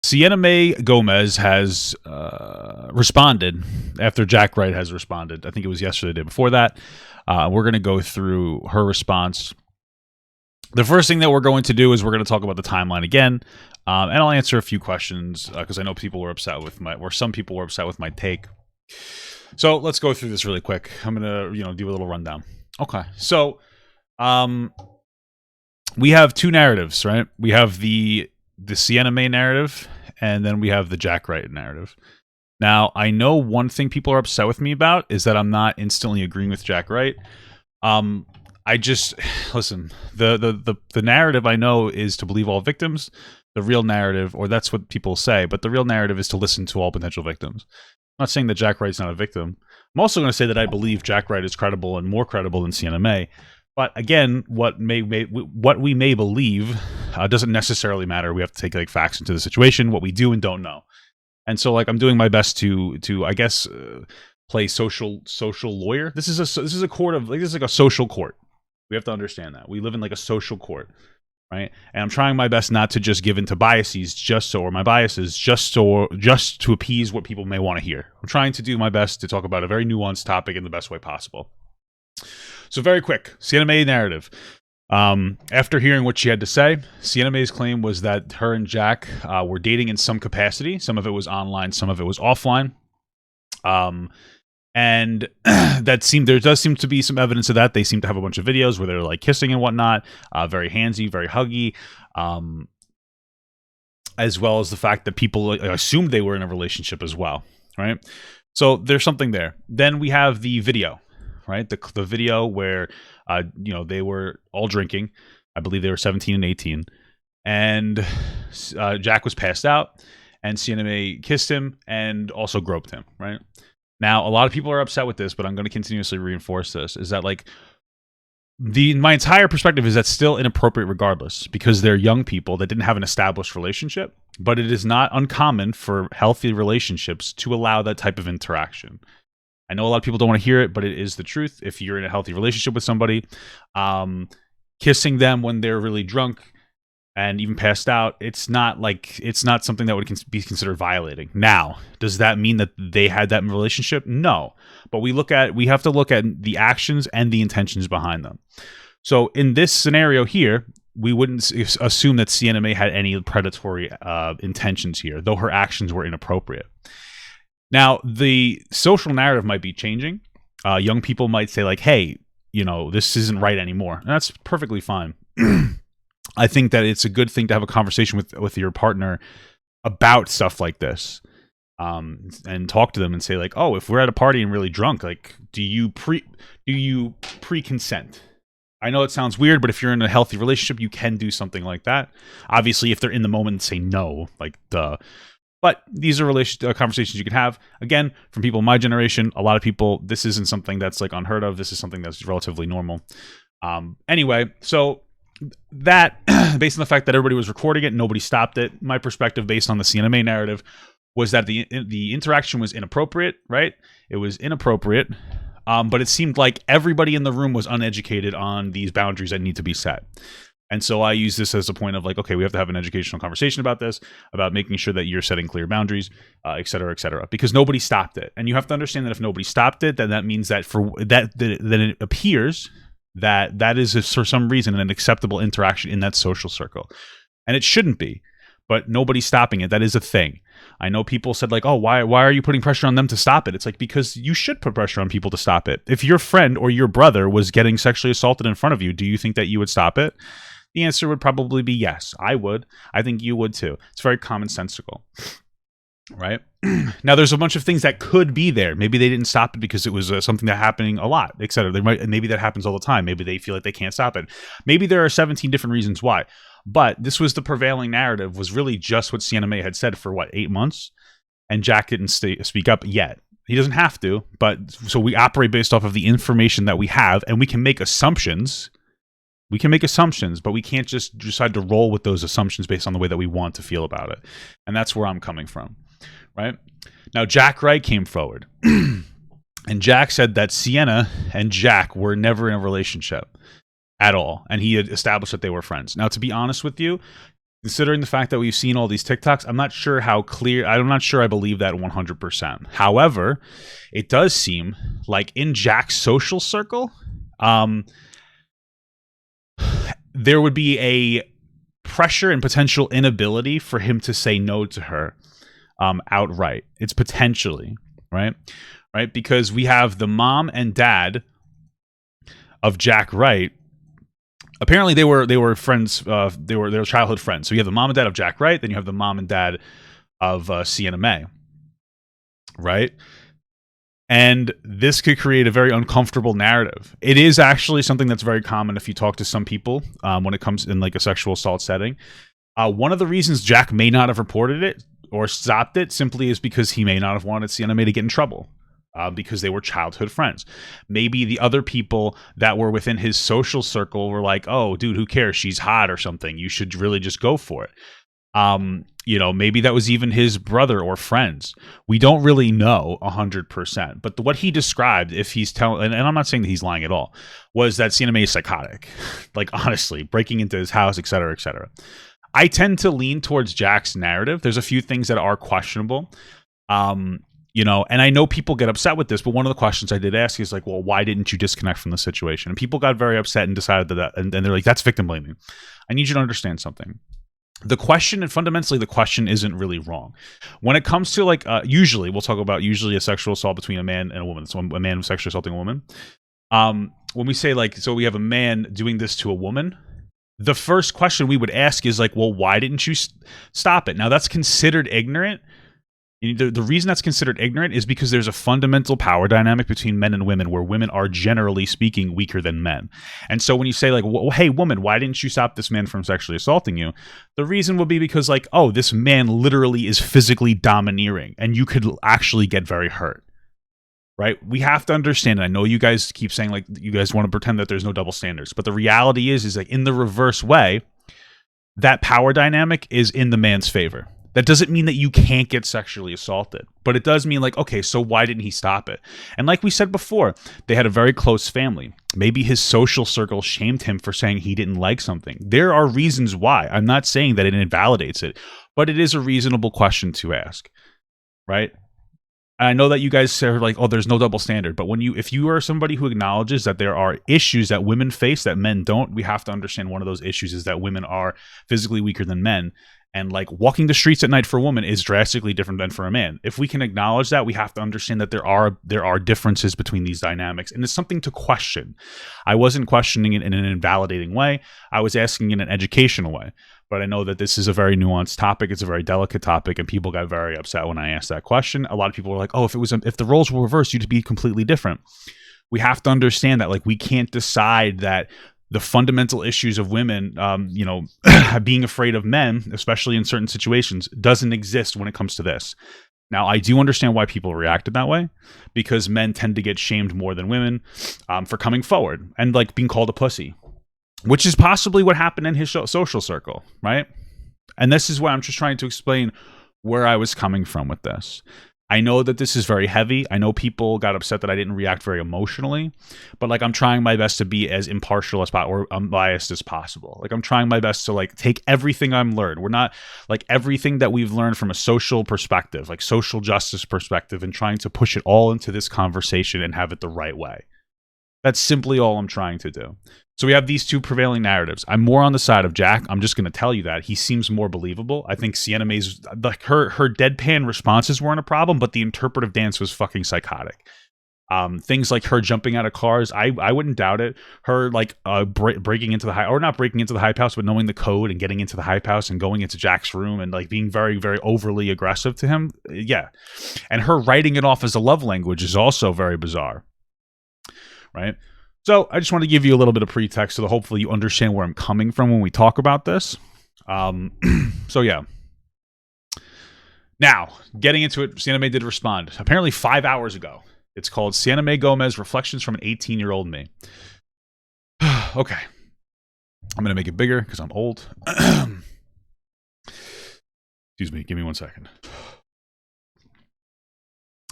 Sienna Mae Gomez has responded after Jack Wright has responded. I think it was yesterday, the day before that. We're going to go through her response. The first thing that we're going to do is we're going to talk about the timeline again, and I'll answer a few questions because I know people were upset with some people were upset with my take. So let's go through this really quick. I'm going to do a little rundown. Okay, so we have two narratives, right? We have the Sienna Mae narrative, and then we have the Jack Wright narrative. Now, I know one thing people are upset with me about is that I'm not instantly agreeing with Jack Wright. I just listen. The narrative I know is to believe all victims. The real narrative, or that's what people say, but the real narrative is to listen to all potential victims. I'm not saying that Jack Wright's not a victim. I'm also going to say that I believe Jack Wright is credible and more credible than Sienna Mae. But again, what we may believe doesn't necessarily matter. We have to take facts into the situation, what we do and don't know. And so I'm doing my best to I guess play social lawyer. This is a court of this is like a social court. We have to understand that we live in a social court, right? And I'm trying my best not to just give into biases just to appease what people may want to hear. I'm trying to do my best to talk about a very nuanced topic in the best way possible. So very quick, Sienna Mae narrative. After hearing what she had to say, Sienna Mae's claim was that her and Jack were dating in some capacity. Some of it was online, some of it was offline. And there does seem to be some evidence of that. They seem to have a bunch of videos where they're kissing and whatnot, very handsy, very huggy, as well as the fact that people assumed they were in a relationship as well, right? So there's something there. Then we have the video, right? The video where they were all drinking. I believe they were 17 and 18, and Jack was passed out, and Sienna Mae kissed him and also groped him, right? Now, a lot of people are upset with this, but I'm going to continuously reinforce this, is that my entire perspective is that's still inappropriate regardless, because they're young people that didn't have an established relationship, but it is not uncommon for healthy relationships to allow that type of interaction. I know a lot of people don't want to hear it, but it is the truth. If you're in a healthy relationship with somebody, kissing them when they're really drunk and even passed out, it's not something that would be considered violating. Now, does that mean that they had that relationship? No, but we have to look at the actions and the intentions behind them. So in this scenario here, we wouldn't assume that Sienna Mae had any predatory intentions here, though her actions were inappropriate. Now, the social narrative might be changing. Young people might say hey, this isn't right anymore. And that's perfectly fine. I think that it's a good thing to have a conversation with your partner about stuff like this, and talk to them and say oh, if we're at a party and really drunk, do you pre-consent? I know it sounds weird, but if you're in a healthy relationship, you can do something like that. Obviously, if they're in the moment, say no, duh. But these are conversations you can have. Again, from people in my generation, a lot of people, this isn't something that's unheard of. This is something that's relatively normal. Anyway, so that, based on the fact that everybody was recording it, nobody stopped it. My perspective, based on the Sienna Mae narrative, was that the interaction was inappropriate. Right? It was inappropriate, but it seemed like everybody in the room was uneducated on these boundaries that need to be set. And so I use this as a point of okay, we have to have an educational conversation about this, about making sure that you're setting clear boundaries, et cetera, because nobody stopped it. And you have to understand that if nobody stopped it, then that means that then it appears that is for some reason an acceptable interaction in that social circle. And it shouldn't be, but nobody's stopping it. That is a thing. I know people said oh, why are you putting pressure on them to stop it? It's because you should put pressure on people to stop it. If your friend or your brother was getting sexually assaulted in front of you, do you think that you would stop it? The answer would probably be yes. I would. I think you would too. It's very commonsensical, right? Now, there's a bunch of things that could be there. Maybe they didn't stop it because it was something that happening a lot, etc. Maybe that happens all the time. Maybe they feel like they can't stop it. Maybe there are 17 different reasons why. But this was the prevailing narrative, was really just what Sienna Mae had said for 8 months, and Jack didn't speak up yet. He doesn't have to, but so we operate based off of the information that we have, and we can make assumptions. But we can't just decide to roll with those assumptions based on the way that we want to feel about it. And that's where I'm coming from, right? Now, Jack Wright came forward, and Jack said that Sienna and Jack were never in a relationship at all, and he had established that they were friends. Now, to be honest with you, Considering the fact that we've seen all these TikToks, I'm not sure how clear. I'm not sure I believe that 100%. However, it does seem like in Jack's social circle, there would be a pressure and potential inability for him to say no to her outright. It's potentially, right? Because we have the mom and dad of Jack Wright. Apparently they were friends. They were childhood friends. So you have the mom and dad of Jack Wright, then you have the mom and dad of Sienna Mae, right? And this could create a very uncomfortable narrative. It is actually something that's very common if you talk to some people when it comes in like a sexual assault setting. One of the reasons Jack may not have reported it or stopped it simply is because he may not have wanted Sienna Mae to get in trouble. Because they were childhood friends. Maybe the other people that were within his social circle were like, oh, dude, who cares? She's hot or something. You should really just go for it. Maybe that was even his brother or friends. We don't really know 100%. But what he described, if he's telling, and I'm not saying that he's lying at all, was that Sienna Mae is psychotic. Like, honestly, breaking into his house, et cetera, et cetera. I tend to lean towards Jack's narrative. There's a few things that are questionable. And I know people get upset with this, but one of the questions I did ask is like, well, why didn't you disconnect from the situation? And people got very upset and decided that, and they're like, that's victim blaming. I need you to understand something. The question, and fundamentally the question isn't really wrong. When it comes to like, usually a sexual assault between a man and a woman. So a man sexually assaulting a woman. When we say like, so we have a man doing this to a woman, the first question we would ask is like, well, why didn't you stop it? Now that's considered ignorant. The reason that's considered ignorant is because there's a fundamental power dynamic between men and women where women are generally speaking weaker than men. And so when you say like, well, hey, woman, why didn't you stop this man from sexually assaulting you? The reason would be because like, oh, this man literally is physically domineering and you could actually get very hurt. Right? We have to understand, and I know you guys keep saying like you guys want to pretend that there's no double standards, but the reality is like in the reverse way, that power dynamic is in the man's favor. That doesn't mean that you can't get sexually assaulted, but it does mean like, okay, so why didn't he stop it? And like we said before, they had a very close family. Maybe his social circle shamed him for saying he didn't like something. There are reasons why. I'm not saying that it invalidates it, but it is a reasonable question to ask, right? And I know that you guys say like, oh, there's no double standard, but if you are somebody who acknowledges that there are issues that women face that men don't, we have to understand one of those issues is that women are physically weaker than men. And like walking the streets at night for a woman is drastically different than for a man. If we can acknowledge that, we have to understand that there are differences between these dynamics, and it's something to question. I wasn't questioning it in an invalidating way. I was asking in an educational way. But I know that this is a very nuanced topic. It's a very delicate topic, and people got very upset when I asked that question. A lot of people were like, "Oh, if the roles were reversed, you'd be completely different." We have to understand that like we can't decide that the fundamental issues of women, being afraid of men, especially in certain situations, doesn't exist when it comes to this. Now, I do understand why people reacted that way, because men tend to get shamed more than women for coming forward and like being called a pussy, which is possibly what happened in his social circle, right? And this is why I'm just trying to explain where I was coming from with this. I know that this is very heavy. I know people got upset that I didn't react very emotionally, but like I'm trying my best to be as impartial as possible or unbiased as possible. Like I'm trying my best to like take everything I'm learned. We're not like everything that we've learned from a social perspective, like social justice perspective, and trying to push it all into this conversation and have it the right way. That's simply all I'm trying to do. So we have these two prevailing narratives. I'm more on the side of Jack. I'm just going to tell you that. He seems more believable. I think Sienna Mae's, like her deadpan responses weren't a problem, but the interpretive dance was fucking psychotic. Things like her jumping out of cars, I wouldn't doubt it. Her like breaking into the not breaking into the hype house, but knowing the code and getting into the hype house and going into Jack's room and like being very, very overly aggressive to him. Yeah. And her writing it off as a love language is also very bizarre. Right? So I just want to give you a little bit of pretext so that hopefully you understand where I'm coming from when we talk about this. So yeah. Now, getting into it, Sienna Mae did respond. Apparently 5 hours ago. It's called Sienna Mae Gomez, Reflections from an 18-Year-Old Me. Okay. I'm going to make it bigger because I'm old. Excuse me. Give me 1 second.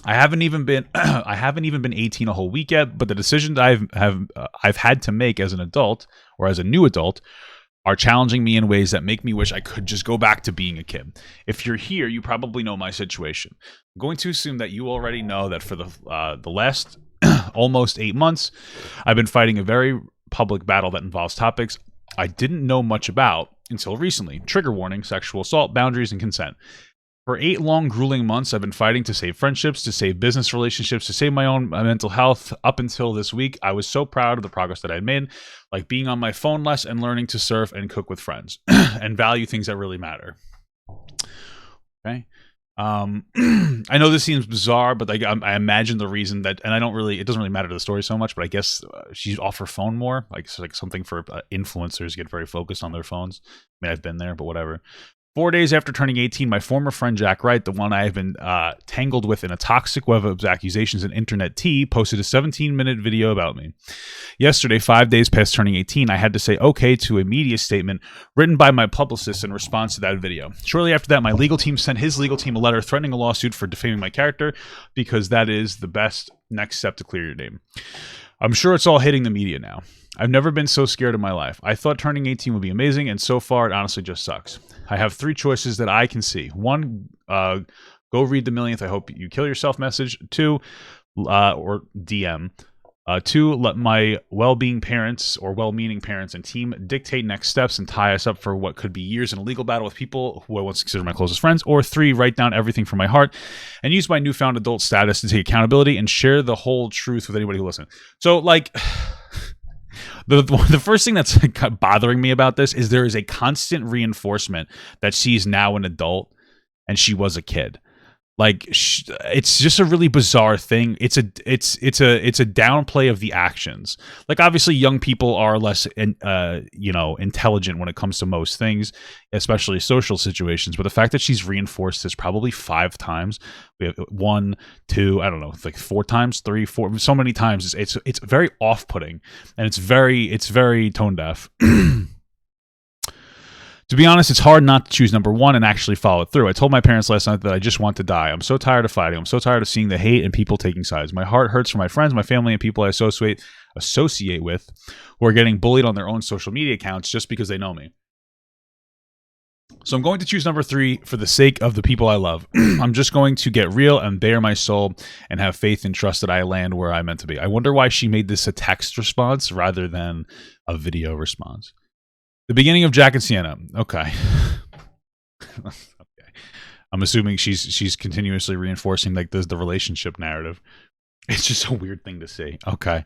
I haven't even been 18 a whole week yet, but the decisions I've had to make as an adult or as a new adult are challenging me in ways that make me wish I could just go back to being a kid. If you're here, you probably know my situation. I'm going to assume that you already know that for the last almost 8 months, I've been fighting a very public battle that involves topics I didn't know much about until recently. Trigger warning, sexual assault, boundaries, and consent. For 8 long, grueling months, I've been fighting to save friendships, to save business relationships, to save my own mental health. Up until this week, I was so proud of the progress that I had made, like being on my phone less and learning to surf and cook with friends and value things that really matter. Okay. I know this seems bizarre, but I imagine the reason that, and it doesn't really matter to the story so much, but I guess she's off her phone more. Like something for influencers get very focused on their phones. I mean, I've been there, but whatever. 4 days after turning 18, my former friend Jack Wright, the one I have been tangled with in a toxic web of accusations and internet tea, posted a 17-minute video about me. Yesterday, 5 days past turning 18, I had to say okay to a media statement written by my publicist in response to that video. Shortly after that, my legal team sent his legal team a letter threatening a lawsuit for defaming my character because that is the best next step to clear your name. I'm sure it's all hitting the media now. I've never been so scared in my life. I thought turning 18 would be amazing, and so far it honestly just sucks. I have 3 choices that I can see. 1, go read the millionth I hope you kill yourself message. 2, or DM. 2, let my well-being parents or well-meaning parents and team dictate next steps and tie us up for what could be years in a legal battle with people who I once considered my closest friends. Or 3, write down everything from my heart and use my newfound adult status to take accountability and share the whole truth with anybody who listens. So, like... The first thing that's bothering me about this is there is a constant reinforcement that she's now an adult and she was a kid. Like it's just a really bizarre thing. It's a downplay of the actions. Like obviously young people are less intelligent when it comes to most things, especially social situations. But the fact that she's reinforced this probably 5 times, we have 1, 2, I don't know, like 4 times, 3, 4, so many times. It's very off-putting and it's very tone deaf. To be honest, it's hard not to choose number 1 and actually follow it through. I told my parents last night that I just want to die. I'm so tired of fighting. I'm so tired of seeing the hate and people taking sides. My heart hurts for my friends, my family, and people I associate with who are getting bullied on their own social media accounts just because they know me. So I'm going to choose number 3 for the sake of the people I love. I'm just going to get real and bare my soul and have faith and trust that I land where I'm meant to be. I wonder why she made this a text response rather than a video response. The beginning of Jack and Sienna. Okay. Okay. I'm assuming she's continuously reinforcing like the relationship narrative. It's just a weird thing to say. Okay.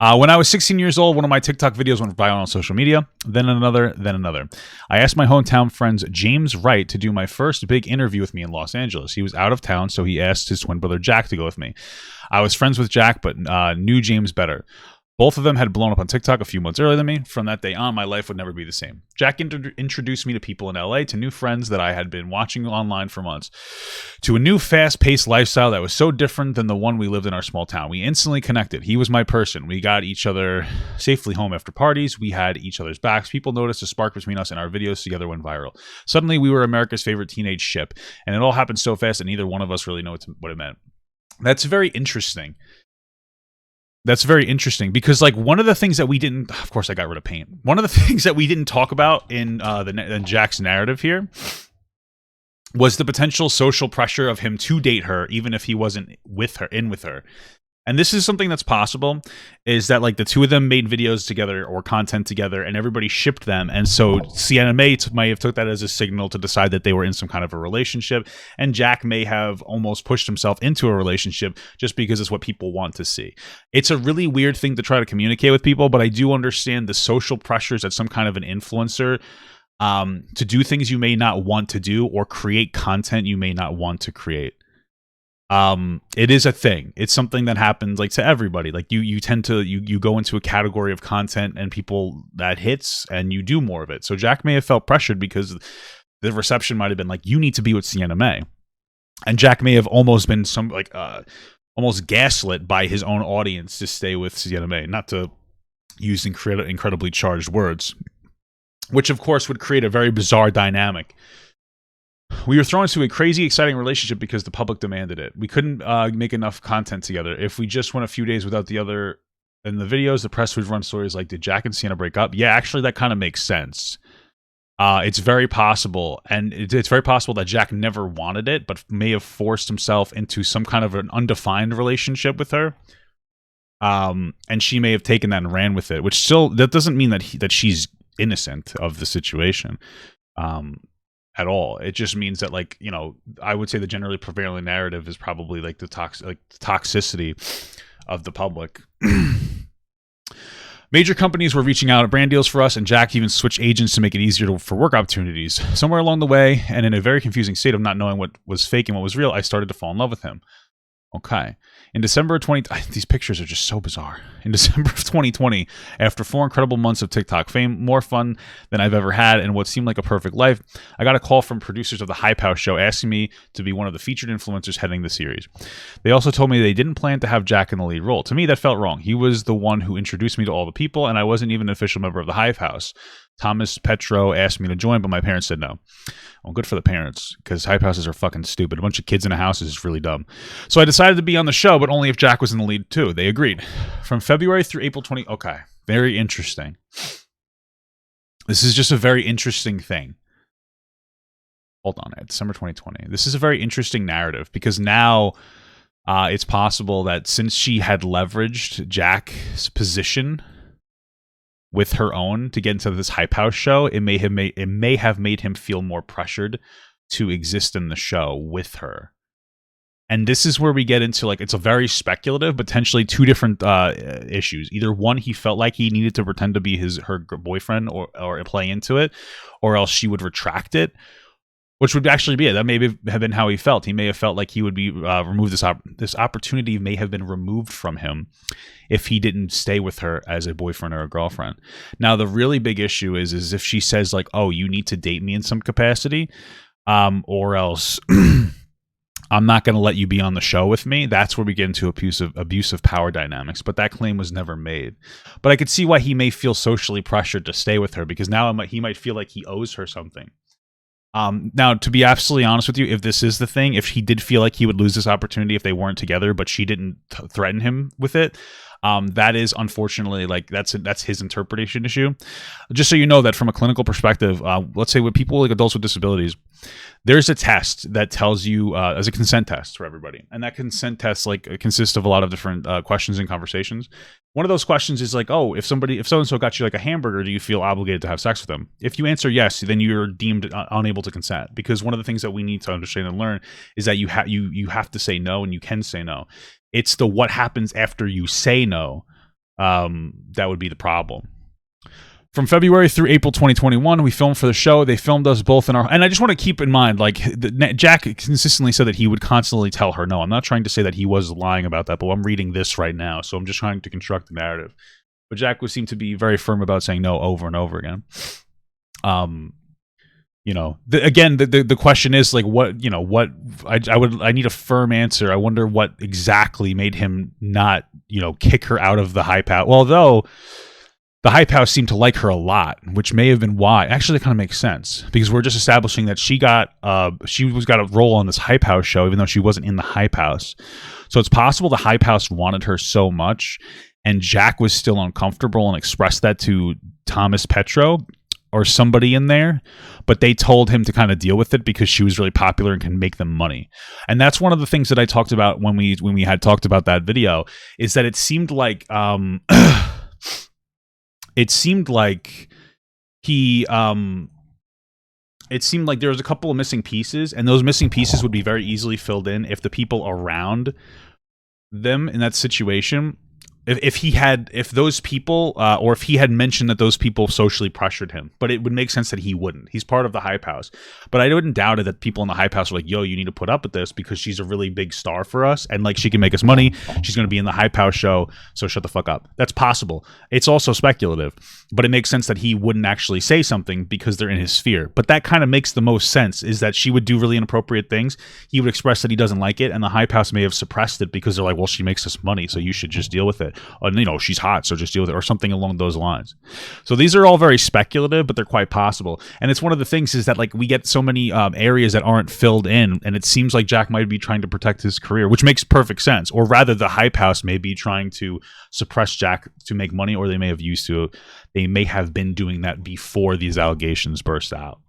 When I was 16 years old, one of my TikTok videos went viral on social media. Then another. I asked my hometown friends James Wright to do my first big interview with me in Los Angeles. He was out of town, so he asked his twin brother Jack to go with me. I was friends with Jack, but knew James better. Both of them had blown up on TikTok a few months earlier than me. From that day on, my life would never be the same. Jack introduced me to people in LA, to new friends that I had been watching online for months, to a new fast-paced lifestyle that was so different than the one we lived in our small town. We instantly connected. He was my person. We got each other safely home after parties. We had each other's backs. People noticed a spark between us, and our videos together went viral. Suddenly, we were America's favorite teenage ship, and it all happened so fast that neither one of us really knew what it meant. That's very interesting. That's very interesting because, like, one of the things that we didn't, of course, I got rid of paint. One of the things that we didn't talk about in Jack's narrative here was the potential social pressure of him to date her, even if he wasn't with her. And this is something that's possible, is that like the two of them made videos together or content together and everybody shipped them. And so Sienna Mae may have took that as a signal to decide that they were in some kind of a relationship. And Jack may have almost pushed himself into a relationship just because it's what people want to see. It's a really weird thing to try to communicate with people, but I do understand the social pressures that some kind of an influencer to do things you may not want to do or create content you may not want to create. It is a thing. It's something that happens like to everybody. Like you tend to you go into a category of content and people that hits and you do more of it. So Jack may have felt pressured because the reception might have been like, you need to be with Sienna Mae. And Jack may have almost been almost gaslit by his own audience to stay with Sienna Mae, not to use incredibly charged words, which of course would create a very bizarre dynamic. We were thrown into a crazy, exciting relationship because the public demanded it. We couldn't make enough content together. If we just went a few days without the other in the videos, the press would run stories like, did Jack and Sienna break up? Yeah, actually, that kind of makes sense. It's very possible, and it's very possible that Jack never wanted it, but may have forced himself into some kind of an undefined relationship with her. And she may have taken that and ran with it, which still, that doesn't mean that she's innocent of the situation, at all. It just means that, like, you know, I would say the generally prevailing narrative is probably like the toxicity of the public. Major companies were reaching out at brand deals for us, and Jack even switched agents to make it easier for work opportunities. Somewhere along the way, and in a very confusing state of not knowing what was fake and what was real, I started to fall in love with him. Okay. In December of these pictures are just so bizarre. In December of 2020, after 4 incredible months of TikTok fame, more fun than I've ever had, and what seemed like a perfect life, I got a call from producers of the Hype House show asking me to be one of the featured influencers heading the series. They also told me they didn't plan to have Jack in the lead role. To me, that felt wrong. He was the one who introduced me to all the people, and I wasn't even an official member of the Hype House. Thomas Petro asked me to join, but my parents said no. Well, good for the parents, because hype houses are fucking stupid. A bunch of kids in a house is really dumb. So I decided to be on the show, but only if Jack was in the lead too. They agreed. From February through April 20... Okay, very interesting. This is just a very interesting thing. Hold on, December 2020. This is a very interesting narrative, because now it's possible that since she had leveraged Jack's position with her own to get into this Hype House show, it may have made him feel more pressured to exist in the show with her. And this is where we get into, like, it's a very speculative, potentially two different issues. Either one, he felt like he needed to pretend to be her boyfriend or play into it, or else she would retract it, which would actually be it. That may have been how he felt. He may have felt like he would be removed. This opportunity may have been removed from him if he didn't stay with her as a boyfriend or a girlfriend. Now, the really big issue is if she says, like, oh, you need to date me in some capacity, or else I'm not going to let you be on the show with me. That's where we get into abusive power dynamics. But that claim was never made. But I could see why he may feel socially pressured to stay with her, because now he might feel like he owes her something. Now, to be absolutely honest with you, if this is the thing, if he did feel like he would lose this opportunity if they weren't together, but she didn't threaten him with it, that is unfortunately, like, that's his interpretation issue. Just so you know that from a clinical perspective, let's say with people like adults with disabilities, there's a test that tells you as a consent test for everybody, and that consent test consists of a lot of different questions and conversations. One of those questions is like, oh, if so-and-so got you like a hamburger, do you feel obligated to have sex with them? If you answer yes, then you're deemed unable to consent, because one of the things that we need to understand and learn is that you have to say no, and you can say no. It's the what happens after you say no that would be the problem. From February through April 2021, we filmed for the show. They filmed us both in our... And I just want to keep in mind, like, Jack consistently said that he would constantly tell her no. I'm not trying to say that he was lying about that, but I'm reading this right now, so I'm just trying to construct the narrative. But Jack would seem to be very firm about saying no over and over again. You know, the question is, like, what, you know, what... I need a firm answer. I wonder what exactly made him not, you know, kick her out of the Hype House. Well, though... The Hype House seemed to like her a lot, which may have been why. Actually, that kind of makes sense, because we're just establishing that she got a role on this Hype House show, even though she wasn't in the Hype House. So it's possible the Hype House wanted her so much, and Jack was still uncomfortable and expressed that to Thomas Petro or somebody in there, but they told him to kind of deal with it because she was really popular and can make them money. And that's one of the things that I talked about when we had talked about that video, is that it seemed like it seemed like there was a couple of missing pieces, and those missing pieces would be very easily filled in if the people around them in that situation, if those people or if he had mentioned that those people socially pressured him. But it would make sense that he wouldn't. He's part of the Hype House. But I wouldn't doubt it that people in the Hype House were like, yo, you need to put up with this because she's a really big star for us, and like she can make us money. She's going to be in the Hype House show, so shut the fuck up. That's possible. It's also speculative, but it makes sense that he wouldn't actually say something because they're in his sphere. But that kind of makes the most sense, is that she would do really inappropriate things. He would express that he doesn't like it, and the Hype House may have suppressed it because they're like, well, she makes us money, so you should just deal with it. and she's hot, so just deal with it, or something along those lines. So these are all very speculative, but they're quite possible. And it's one of the things is that like we get so many areas that aren't filled in, and it seems like Jack might be trying to protect his career, which makes perfect sense. Or rather, the Hype House may be trying to suppress Jack to make money, or they may have been doing that before these allegations burst out.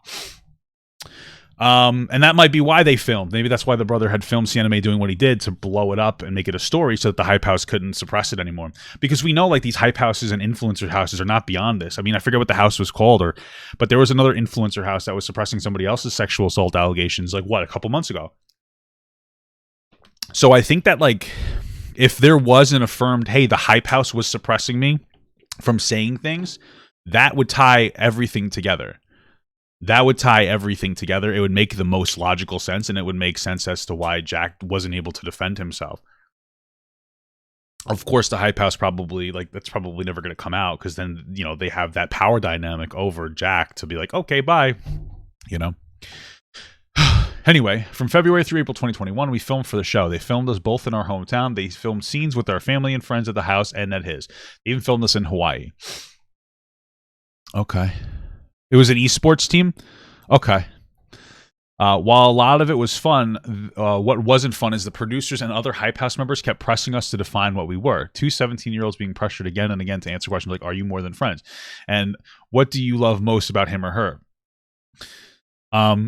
And that might be why they filmed. Maybe that's why the brother had filmed Sienna Mae doing what he did, to blow it up and make it a story so that the Hype House couldn't suppress it anymore. Because we know like these Hype Houses and influencer houses are not beyond this. I mean, I forget what the house was called, but there was another influencer house that was suppressing somebody else's sexual assault allegations like a couple months ago. So I think that like if there was an affirmed, hey, the Hype House was suppressing me from saying things, that would tie everything together. It would make the most logical sense, and it would make sense as to why Jack wasn't able to defend himself. Of course, the Hype House probably, like, that's probably never going to come out, because then, they have that power dynamic over Jack to be like, okay, bye, Anyway, from February through April 2021, we filmed for the show. They filmed us both in our hometown. They filmed scenes with our family and friends at the house and at his. They even filmed us in Hawaii. Okay. It was an esports team? Okay. While a lot of it was fun, what wasn't fun is the producers and other Hype House members kept pressing us to define what we were. Two 17-year-olds being pressured again and again to answer questions like, are you more than friends? And what do you love most about him or her?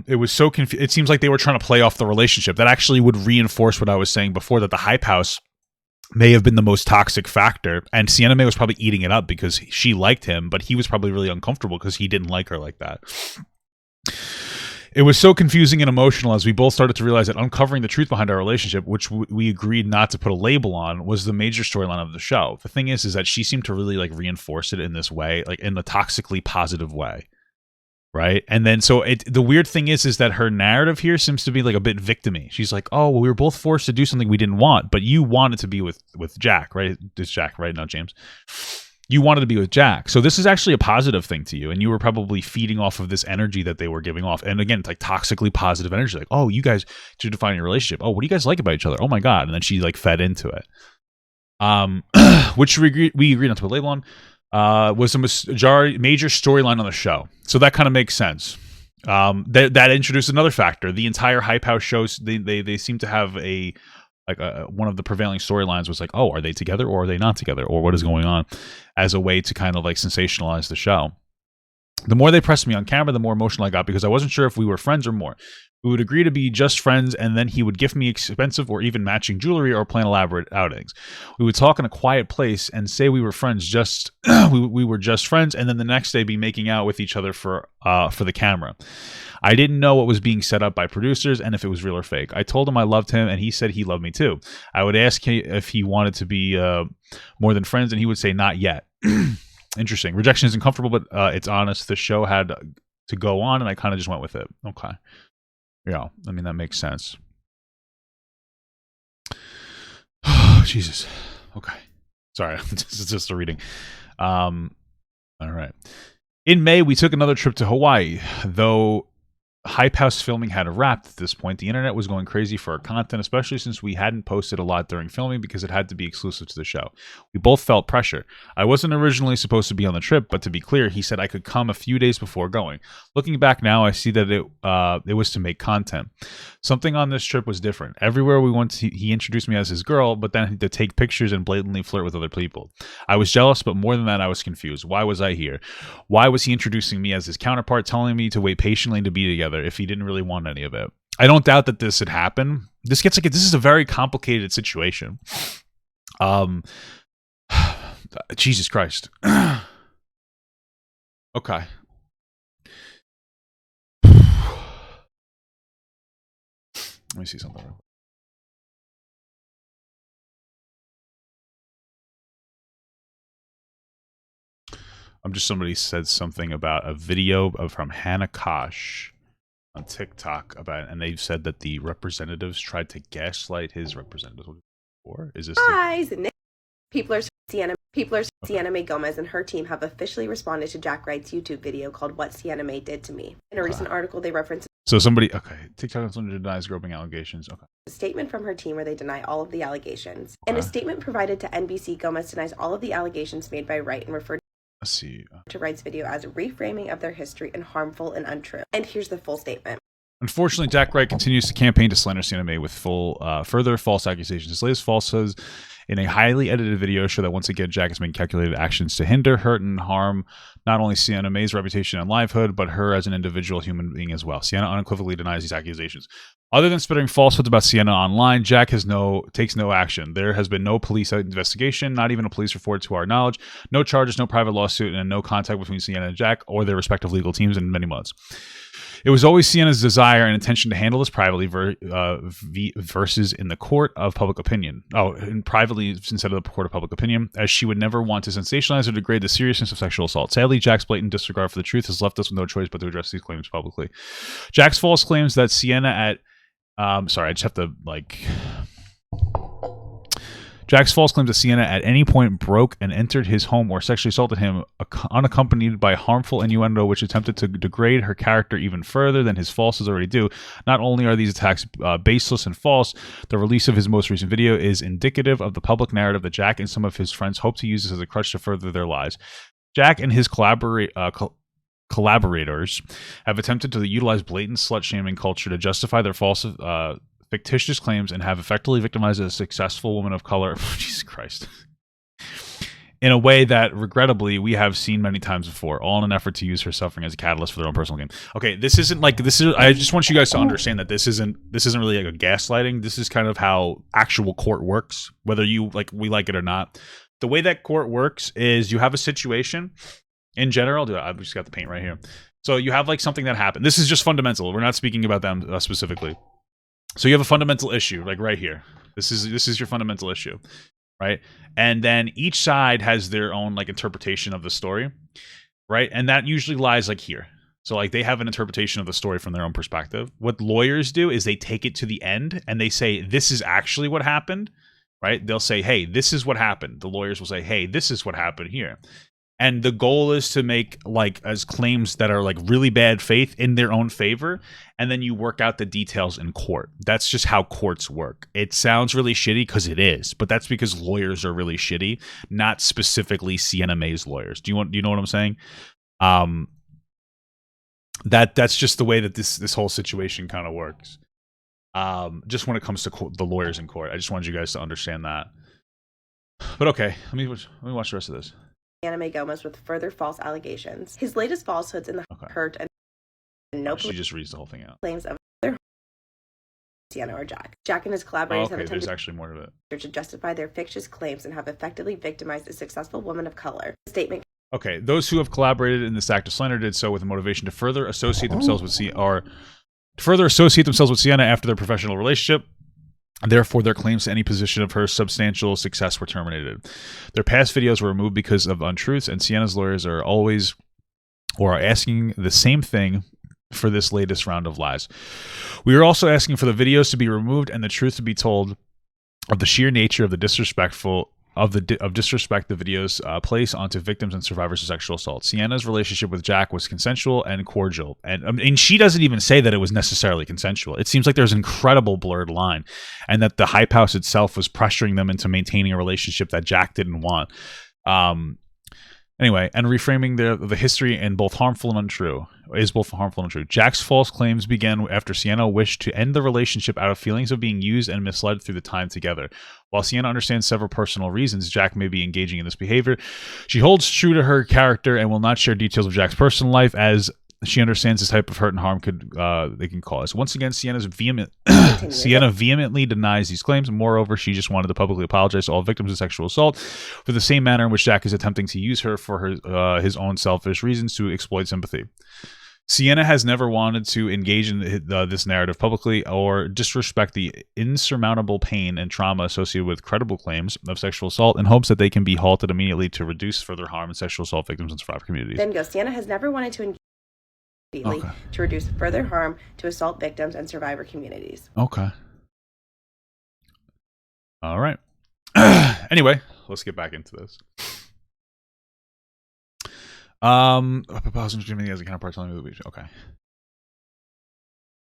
It was so confusing. It seems like they were trying to play off the relationship. That actually would reinforce what I was saying before, that the Hype House may have been the most toxic factor, and Sienna Mae was probably eating it up because she liked him, but he was probably really uncomfortable because he didn't like her like that. It was so confusing and emotional as we both started to realize that uncovering the truth behind our relationship, which we agreed not to put a label on, was the major storyline of the show. The thing is that she seemed to really like reinforce it in this way, like in a toxically positive way. Right. And then so the weird thing is that her narrative here seems to be like a bit victim-y. She's like, oh, well, we were both forced to do something we didn't want, but you wanted to be with Jack, right? It's Jack, right? Now, James. You wanted to be with Jack. So this is actually a positive thing to you. And you were probably feeding off of this energy that they were giving off. And again, it's like toxically positive energy. Like, oh, you guys should define your relationship. Oh, what do you guys like about each other? Oh my God. And then she like fed into it. Which we agreed not to put a label on. Was a major storyline on the show, so that kind of makes sense. That introduced another factor. The entire Hype House shows they seem to have one of the prevailing storylines was like, oh, are they together or are they not together, or what is going on, as a way to kind of like sensationalize the show. The more they pressed me on camera, the more emotional I got, because I wasn't sure if we were friends or more. We would agree to be just friends, and then he would gift me expensive or even matching jewelry or plan elaborate outings. We would talk in a quiet place and say we were friends, we were just friends, and then the next day be making out with each other for the camera. I didn't know what was being set up by producers and if it was real or fake. I told him I loved him, and he said he loved me too. I would ask him if he wanted to be more than friends, and he would say not yet. Interesting. Rejection isn't comfortable, but it's honest. The show had to go on, and I kind of just went with it. Okay. Yeah, I mean, that makes sense. Jesus. Okay. Sorry, it's just a reading. All right. In May, we took another trip to Hawaii. Though Hype House filming had wrapped at this point, the internet was going crazy for our content, especially since we hadn't posted a lot during filming because it had to be exclusive to the show. We both felt pressure. I wasn't originally supposed to be on the trip, but to be clear, he said I could come a few days before going. Looking back now, I see that it was to make content. Something on this trip was different. Everywhere we went, he introduced me as his girl, but then to take pictures and blatantly flirt with other people. I was jealous, but more than that, I was confused. Why was I here? Why was he introducing me as his counterpart, telling me to wait patiently to be together if he didn't really want any of it? I don't doubt that this had happened. This is a very complicated situation. Jesus Christ. Okay. Let me see something. Somebody said something about a video from Hannah Kosh on TikTok about, and they've said that the representatives tried to gaslight his representatives. Or is this People are Sienna Mae Gomez and her team have officially responded to Jack Wright's YouTube video called "What Sienna Mae Did to Me." In a recent article, they referenced. So somebody, okay, TikTok denies groping allegations. Okay. a statement from her team where they deny all of the allegations. In a statement provided to NBC, Gomez denies all of the allegations made by Wright and referred to Wright's video as a reframing of their history and harmful and untrue. And here's the full statement. Unfortunately, Jack Wright continues to campaign to slander Sienna Mae with further false accusations. His latest falsehoods in a highly edited video show that once again Jack is making calculated actions to hinder, hurt, and harm not only Sienna Mae's reputation and livelihood, but her as an individual human being as well. Sienna unequivocally denies these accusations. Other than spitting falsehoods about Sienna online, Jack takes no action. There has been no police investigation, not even a police report to our knowledge, no charges, no private lawsuit, and no contact between Sienna and Jack or their respective legal teams in many months. It was always Sienna's desire and intention to handle this privately versus in the court of public opinion. And privately instead of the court of public opinion, as she would never want to sensationalize or degrade the seriousness of sexual assault. Sadly, Jack's blatant disregard for the truth has left us with no choice but to address these claims publicly. Jack's false claims that Sienna at... sorry, I just have to, Jack's false claims that Sienna at any point broke and entered his home or sexually assaulted him, unaccompanied by harmful innuendo which attempted to degrade her character even further than his falses already do. Not only are these attacks baseless and false, the release of his most recent video is indicative of the public narrative that Jack and some of his friends hope to use this as a crutch to further their lies. Jack and his collaborators have attempted to utilize blatant slut-shaming culture to justify their false fictitious claims and have effectively victimized a successful woman of color, Jesus Christ, in a way that, regrettably, we have seen many times before, all in an effort to use her suffering as a catalyst for their own personal gain. Okay, this is. I just want you guys to understand that this isn't really like a gaslighting. This is kind of how actual court works, whether we like it or not. The way that court works is you have a situation. In general, I've just got the paint right here. So you have something that happened. This is just fundamental. We're not speaking about them specifically. So you have a fundamental issue, right here. This is your fundamental issue, right? And then each side has their own interpretation of the story, right? And that usually lies here. So they have an interpretation of the story from their own perspective. What lawyers do is they take it to the end and they say, this is actually what happened, right? They'll say, hey, this is what happened. The lawyers will say, hey, this is what happened here. And the goal is to make as claims that are really bad faith in their own favor, and then you work out the details in court. That's just how courts work. It sounds really shitty because it is, but that's because lawyers are really shitty, not specifically Sienna Mae's lawyers. Do you know what I'm saying? That's just the way that this whole situation kind of works. Just when it comes to the lawyers in court, I just wanted you guys to understand that. But okay, let me watch the rest of this. Sienna Mae Gomez with further false allegations. His latest falsehoods in the hurt and no she just reads the whole thing out. Claims of their Sienna or Jack. Jack and his collaborators have attempted there's actually more to it. To justify their fictitious claims and have effectively victimized a successful woman of color. The statement. Okay, those who have collaborated in this act of slander did so with a motivation to further associate themselves with Sienna after their professional relationship. Therefore, their claims to any position of her substantial success were terminated. Their past videos were removed because of untruths, and Sienna's lawyers are asking the same thing for this latest round of lies. We are also asking for the videos to be removed and the truth to be told of the sheer nature of the disrespect the videos place onto victims and survivors of sexual assault. Sienna's relationship with Jack was consensual and cordial, and she doesn't even say that it was necessarily consensual. It seems like there's an incredible blurred line, and that the hype house itself was pressuring them into maintaining a relationship that Jack didn't want. Anyway, and reframing the history in both harmful and untrue. Jack's false claims began after Sienna wished to end the relationship out of feelings of being used and misled through the time together. While Sienna understands several personal reasons Jack may be engaging in this behavior, she holds true to her character and will not share details of Jack's personal life, as she understands this type of hurt and harm they can cause. Once again, Sienna vehemently denies these claims. Moreover, she just wanted to publicly apologize to all victims of sexual assault for the same manner in which Jack is attempting to use her for his own selfish reasons to exploit sympathy. Sienna has never wanted to engage in this narrative publicly or disrespect the insurmountable pain and trauma associated with credible claims of sexual assault in hopes that they can be halted immediately to reduce further harm in sexual assault victims and survivor communities. Then goes, Sienna has never wanted to engage to reduce further harm to assault victims and survivor communities. Okay. All right. Anyway, let's get back into this. As a counterpart telling me the beach. Okay.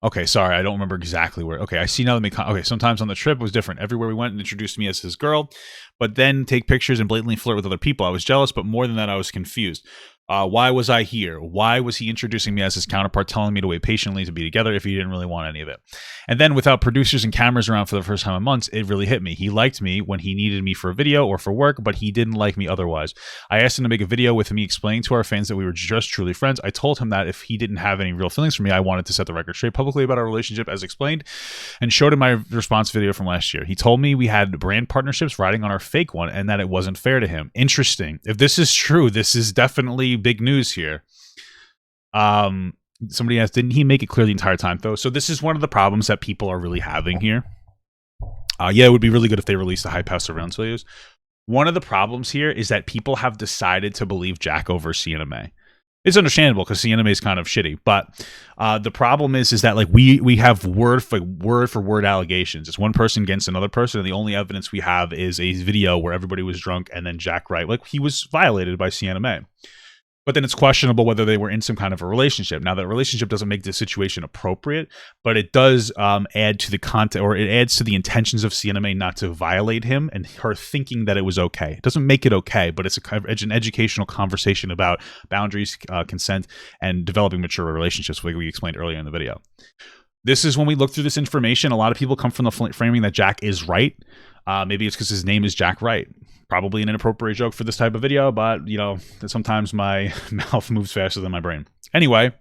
Okay, sorry, I don't remember exactly where. Okay, I see now. Okay, sometimes on the trip it was different. Everywhere we went and introduced me as his girl, but then take pictures and blatantly flirt with other people. I was jealous, but more than that, I was confused. Why was I here? Why was he introducing me as his counterpart, telling me to wait patiently to be together if he didn't really want any of it? And then without producers and cameras around for the first time in months, it really hit me. He liked me when he needed me for a video or for work, but he didn't like me otherwise. I asked him to make a video with me explaining to our fans that we were just truly friends. I told him that if he didn't have any real feelings for me, I wanted to set the record straight publicly about our relationship as explained, and showed him my response video from last year. He told me we had brand partnerships riding on our fake one and that it wasn't fair to him. Interesting. If this is true, this is definitely big news here. Somebody asked, didn't he make it clear the entire time though? So this is one of the problems that people are really having here. Yeah, it would be really good if they released the Hype House surveillance videos. One of the problems here is that people have decided to believe Jack over Sienna Mae. It's understandable because Sienna Mae is kind of shitty, but the problem is that like we have word for word allegations. It's one person against another person, and the only evidence we have is a video where everybody was drunk, and then Jack Wright, like he was violated by Sienna Mae. But then it's questionable whether they were in some kind of a relationship. Now, that relationship doesn't make the situation appropriate, but it does add to the content, or it adds to the intentions of Sienna Mae not to violate him and her thinking that it was okay. It doesn't make it okay, but it's an educational conversation about boundaries, consent, and developing mature relationships, like we explained earlier in the video. This is when we look through this information. A lot of people come from the framing that Jack is right. Maybe it's because his name is Jack Wright. Probably an inappropriate joke for this type of video, but, you know, sometimes my mouth moves faster than my brain. Anyway,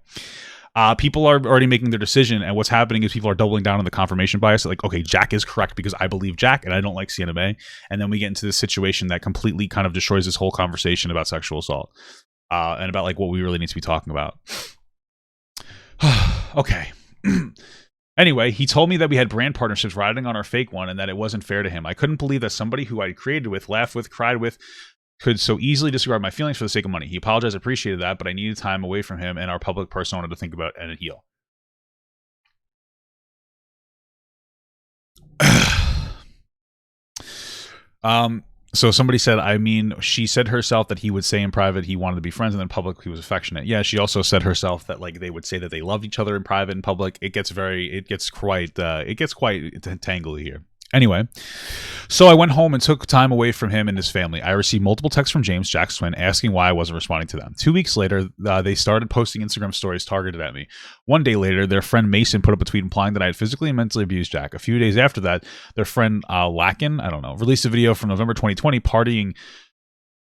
people are already making their decision, and what's happening is people are doubling down on the confirmation bias. Like, okay, Jack is correct because I believe Jack, and I don't like Sienna Mae. And then we get into this situation that completely kind of destroys this whole conversation about sexual assault and about, like, what we really need to be talking about. Okay. Anyway, he told me that we had brand partnerships riding on our fake one and that it wasn't fair to him. I couldn't believe that somebody who I created with, laughed with, cried with, could so easily disregard my feelings for the sake of money. He apologized, appreciated that, but I needed time away from him and our public persona to think about and heal. So somebody said, I mean, she said herself that he would say in private he wanted to be friends, and then in public he was affectionate. Yeah, she also said herself that like they would say that they loved each other in private and public. It gets quite tangly here. Anyway, so I went home and took time away from him and his family. I received multiple texts from James, Jack's twin, asking why I wasn't responding to them. 2 weeks later, they started posting Instagram stories targeted at me. 1 day later, their friend Mason put up a tweet implying that I had physically and mentally abused Jack. A few days after that, their friend Lakin, released a video from November 2020 partying.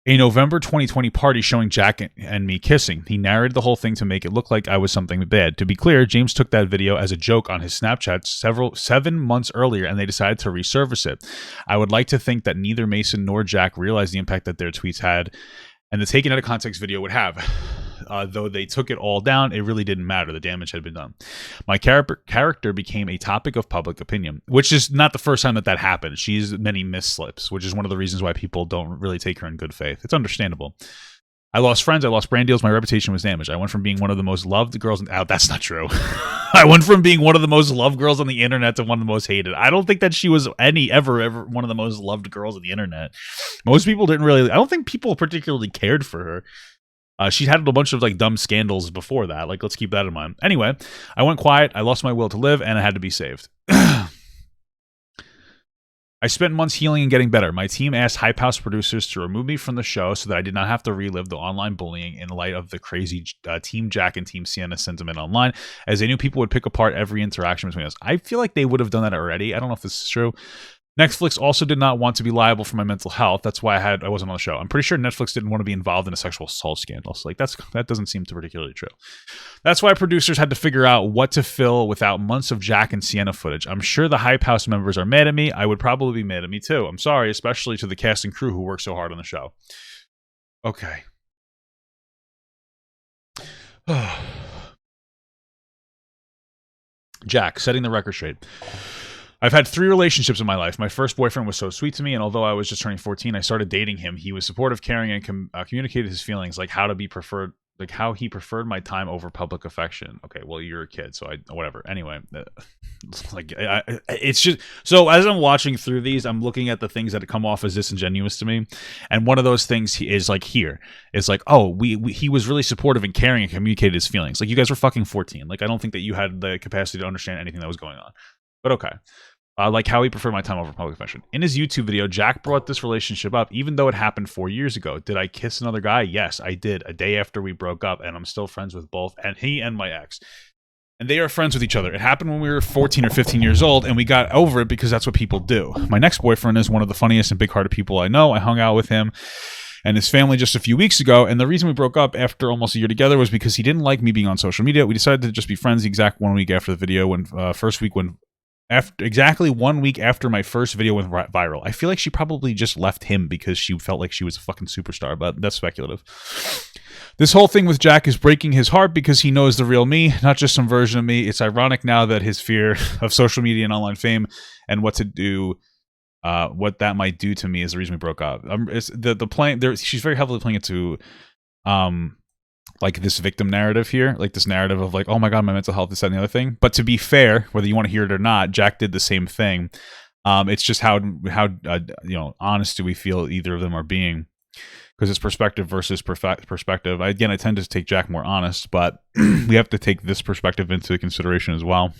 A November 2020 party showing Jack and me kissing. He narrated the whole thing to make it look like I was something bad. To be clear, James took that video as a joke on his Snapchat 7 months earlier, and they decided to resurface it. I would like to think that neither Mason nor Jack realized the impact that their tweets had and the taken out of context video would have. Though they took it all down, it really didn't matter. The damage had been done. My character became a topic of public opinion, which is not the first time that happened. She's many misslips, which is one of the reasons why people don't really take her in good faith. It's understandable. I lost friends. I lost brand deals. My reputation was damaged. I went from being one of the most loved girls. That's not true. I went from being one of the most loved girls on the internet to one of the most hated. I don't think that she was ever one of the most loved girls on the internet. Most people didn't really. I don't think people particularly cared for her. She had a bunch of like dumb scandals before that. Like, let's keep that in mind. Anyway, I went quiet. I lost my will to live, and I had to be saved. I spent months healing and getting better. My team asked Hype House producers to remove me from the show so that I did not have to relive the online bullying in light of the crazy Team Jack and Team Sienna sentiment online, as they knew people would pick apart every interaction between us. I feel like they would have done that already. I don't know if this is true. Netflix also did not want to be liable for my mental health. That's why I wasn't on the show. I'm pretty sure Netflix didn't want to be involved in a sexual assault scandal. So, like, that doesn't seem particularly true. That's why producers had to figure out what to fill without months of Jack and Sienna footage. I'm sure the Hype House members are mad at me. I would probably be mad at me too. I'm sorry, especially to the cast and crew who worked so hard on the show. Okay. Jack, setting the record straight. I've had 3 relationships in my life. My first boyfriend was so sweet to me, and although I was just turning 14, I started dating him. He was supportive, caring, and communicated his feelings, like how to be preferred like how he preferred my time over public affection. Okay, well, you're a kid, so whatever. Anyway, like it's just so as I'm watching through these, I'm looking at the things that come off as disingenuous to me, and one of those things is like here is like, oh, he was really supportive and caring and communicated his feelings. Like you guys were fucking 14. Like I don't think that you had the capacity to understand anything that was going on, but okay. Like how he preferred my time over public affection. In his YouTube video, Jack brought this relationship up, even though it happened 4 years ago. Did I kiss another guy? Yes, I did. A day after we broke up, and I'm still friends with both, and he and my ex. And they are friends with each other. It happened when we were 14 or 15 years old, and we got over it because that's what people do. My next boyfriend is one of the funniest and big-hearted people I know. I hung out with him and his family just a few weeks ago, and the reason we broke up after almost a year together was because he didn't like me being on social media. We decided to just be friends the exact 1 week after the video, when exactly 1 week after my first video went viral. I feel like she probably just left him because she felt like she was a fucking superstar, but that's speculative. This whole thing with Jack is breaking his heart because he knows the real me, not just some version of me. It's ironic now that his fear of social media and online fame and what that might do to me is the reason we broke up. She's very heavily playing into like this victim narrative here, like this narrative of like, oh my God, my mental health, this, that, and the other thing. But to be fair, whether you want to hear it or not, Jack did the same thing. It's just how honest do we feel either of them are being, because it's perspective versus perspective. I tend to take Jack more honest, but we have to take this perspective into consideration as well.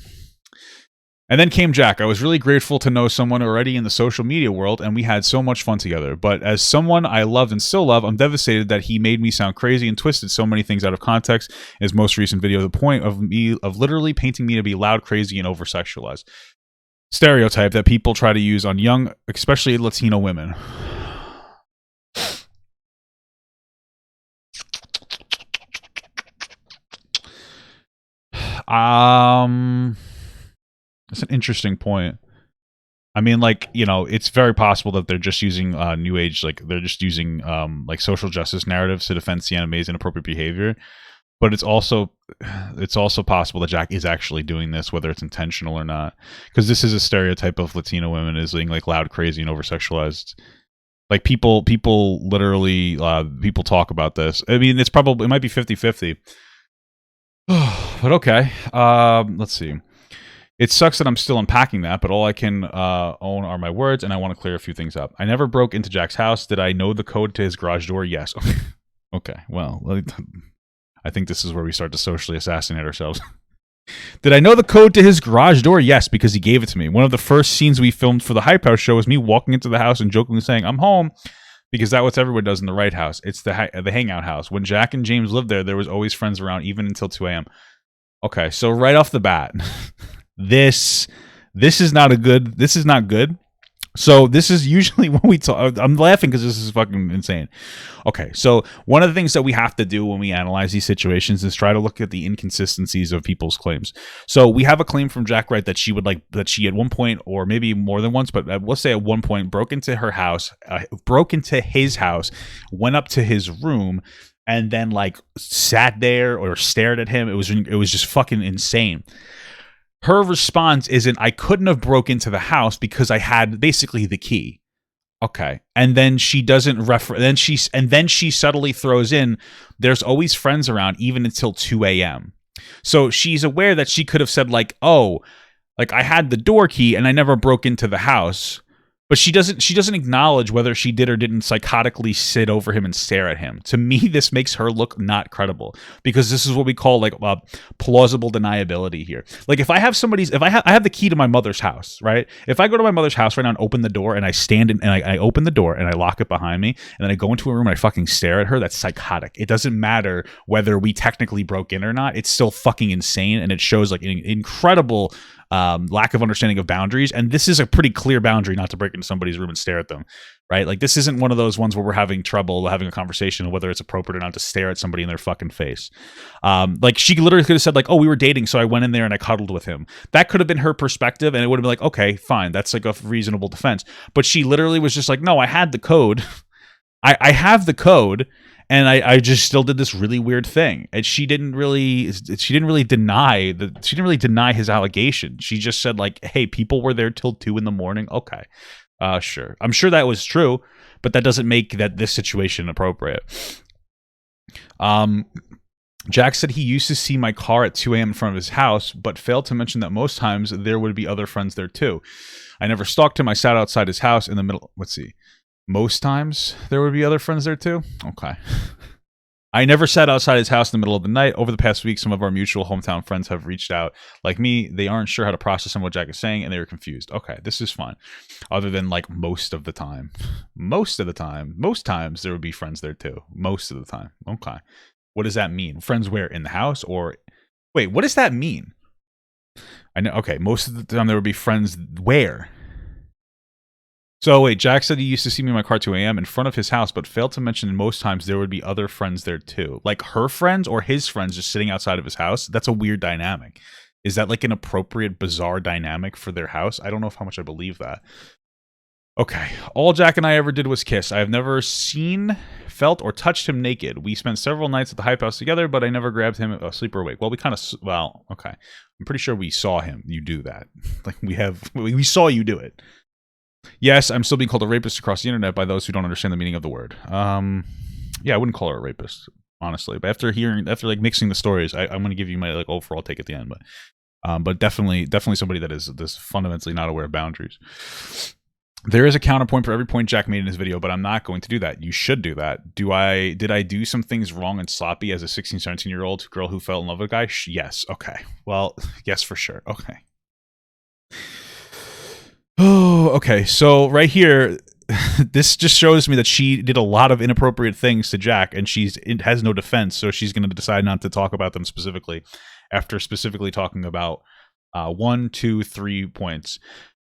And then came Jack. I was really grateful to know someone already in the social media world, and we had so much fun together. But as someone I loved and still love, I'm devastated that he made me sound crazy and twisted so many things out of context in his most recent video, the point of literally painting me to be loud, crazy, and over-sexualized. Stereotype that people try to use on young, especially Latino women. That's an interesting point. I mean, like, it's very possible that they're just using new age, like they're just using like social justice narratives to defend Sienna Mae's inappropriate behavior. But it's also possible that Jack is actually doing this, whether it's intentional or not, because this is a stereotype of Latino women as being like loud, crazy, and over-sexualized. Like people literally people talk about this. I mean, it might be 50-50. But okay, let's see. It sucks that I'm still unpacking that, but all I can own are my words, and I want to clear a few things up. I never broke into Jack's house. Did I know the code to his garage door? Yes. Okay, well, I think this is where we start to socially assassinate ourselves. Did I know the code to his garage door? Yes, because he gave it to me. One of the first scenes we filmed for the Hype House show was me walking into the house and jokingly saying, I'm home, because that's what everyone does in the Wright house. It's the hangout house. When Jack and James lived there was always friends around, even until 2 a.m. Okay, so right off the bat... This is not good. So this is usually when we talk. I'm laughing because this is fucking insane. Okay, so one of the things that we have to do when we analyze these situations is try to look at the inconsistencies of people's claims. So we have a claim from Jack Wright that she at one point, or maybe more than once, but let's say at one point, broke into his house, went up to his room, and then like sat there or stared at him. It was just fucking insane. Her response isn't, I couldn't have broke into the house because I had basically the key. Okay. And then she doesn't then she subtly throws in, there's always friends around even until 2 a.m. So she's aware that she could have said like, oh, like I had the door key and I never broke into the house. But she doesn't acknowledge whether she did or didn't psychotically sit over him and stare at him. To me, this makes her look not credible, because this is what we call like plausible deniability here. Like if I have I have the key to my mother's house, right? If I go to my mother's house right now and open the door and I stand in and I open the door and I lock it behind me and then I go into a room and I fucking stare at her, that's psychotic. It doesn't matter whether we technically broke in or not. It's still fucking insane, and it shows like an incredible lack of understanding of boundaries. And this is a pretty clear boundary not to break into somebody's room and stare at them, right? Like this isn't one of those ones where we're having trouble having a conversation of whether it's appropriate or not to stare at somebody in their fucking face. Like she literally could have said like, oh, we were dating, so I went in there and I cuddled with him. That could have been her perspective, and it would have been like, okay, fine, that's like a reasonable defense. But she literally was just like, no, I had the code. I have the code. And I just still did this really weird thing, and she didn't really deny his allegation. She just said like, "Hey, people were there till 2 a.m. Okay, sure. I'm sure that was true, but that doesn't make this situation appropriate. Jack said he used to see my car at 2 a.m. in front of his house, but failed to mention that most times there would be other friends there too. I never stalked him. I sat outside his house in the middle. Let's see. Most times there would be other friends there too? Okay. I never sat outside his house in the middle of the night. Over the past week, some of our mutual hometown friends have reached out. Like me, they aren't sure how to process some of what Jack is saying, and they were confused. Okay, this is fine. Other than, like, most of the time. Most of the time. Most times there would be friends there too. Most of the time. Okay. What does that mean? Friends where? In the house? Or wait, what does that mean? I know. Okay, most of the time there would be friends where? So wait, Jack said he used to see me in my car at 2 a.m. in front of his house, but failed to mention most times there would be other friends there too. Like her friends or his friends just sitting outside of his house? That's a weird dynamic. Is that like an appropriate, bizarre dynamic for their house? I don't know how much I believe that. Okay, all Jack and I ever did was kiss. I have never seen, felt, or touched him naked. We spent several nights at the Hype House together, but I never grabbed him asleep or awake. Well, okay. I'm pretty sure we saw you do that. Like we saw you do it. Yes, I'm still being called a rapist across the internet by those who don't understand the meaning of the word. Yeah, I wouldn't call her a rapist, honestly. But after like mixing the stories, I'm going to give you my like overall take at the end. But definitely somebody that is fundamentally not aware of boundaries. There is a counterpoint for every point Jack made in his video, but I'm not going to do that. You should do that. Did I do some things wrong and sloppy as a 16, 17-year-old girl who fell in love with a guy? Yes. Okay. Well, yes, for sure. Okay. Oh, okay. So right here, this just shows me that she did a lot of inappropriate things to Jack, and has no defense, so she's going to decide not to talk about them specifically after specifically talking about 1, 2, 3 points.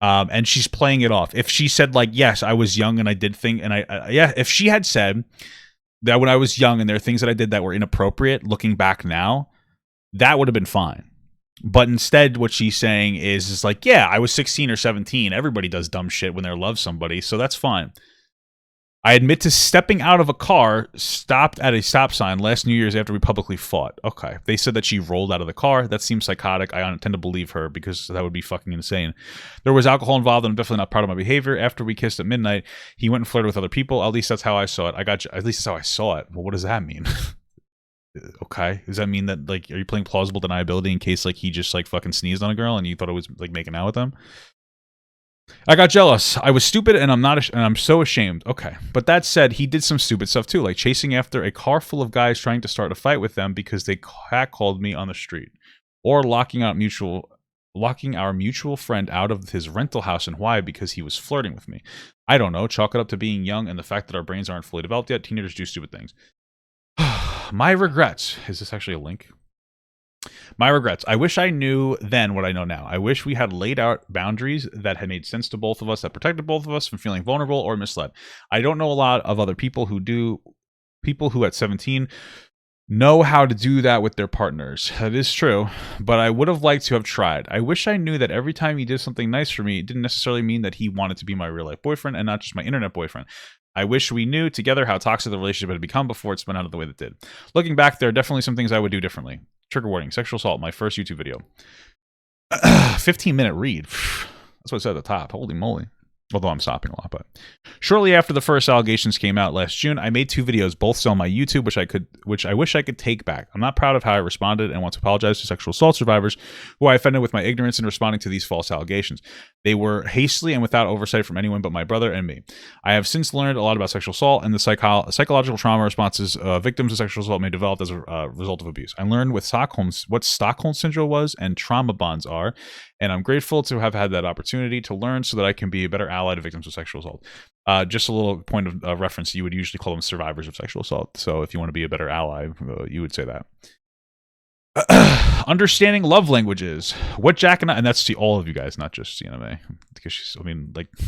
And she's playing it off. If she said, like, yes, I was young and I did things, and if she had said that when I was young and there are things that I did that were inappropriate, looking back now, that would have been fine. But instead, what she's saying is like, yeah, I was 16 or 17. Everybody does dumb shit when they love somebody, so that's fine. I admit to stepping out of a car, stopped at a stop sign last New Year's after we publicly fought. Okay. They said that she rolled out of the car. That seems psychotic. I tend to believe her because that would be fucking insane. There was alcohol involved, and I'm definitely not proud of my behavior. After we kissed at midnight, he went and flirted with other people. At least that's how I saw it. At least that's how I saw it. Well, what does that mean? Okay. Does that mean that, like, are you playing plausible deniability in case, like, he just, like, fucking sneezed on a girl and you thought it was, like, making out with them? I got jealous. I was stupid, and I'm so ashamed. Okay. But that said, he did some stupid stuff too, like chasing after a car full of guys trying to start a fight with them because they catcalled me on the street, or locking our mutual friend out of his rental house in Hawaii because he was flirting with me. I don't know. Chalk it up to being young and the fact that our brains aren't fully developed yet. Teenagers do stupid things. My regrets. Is this actually a link? My regrets. I wish I knew then what I know now. I wish we had laid out boundaries that had made sense to both of us, that protected both of us from feeling vulnerable or misled. I don't know a lot of other people who do. People who at 17 know how to do that with their partners. That is true, but I would have liked to have tried. I wish I knew that every time he did something nice for me, it didn't necessarily mean that he wanted to be my real life boyfriend and not just my internet boyfriend. I wish we knew together how toxic the relationship had become before it spun out of the way that it did. Looking back, there are definitely some things I would do differently. Trigger warning, sexual assault, my first YouTube video. 15-minute read. That's what it said at the top. Holy moly. Although I'm stopping a lot, but shortly after the first allegations came out last June, I made 2 videos, both still on my YouTube, which I wish I could take back. I'm not proud of how I responded and want to apologize to sexual assault survivors who I offended with my ignorance in responding to these false allegations. They were hastily and without oversight from anyone but my brother and me. I have since learned a lot about sexual assault and the psychological trauma responses victims of sexual assault may develop as a result of abuse. I learned what Stockholm Syndrome was and trauma bonds are, and I'm grateful to have had that opportunity to learn so that I can be a better ally to victims of sexual assault. Just a little point of reference, you would usually call them survivors of sexual assault. So if you want to be a better ally, you would say that. Understanding love languages. What Jack and that's to all of you guys, not just Sienna Mae, because she's,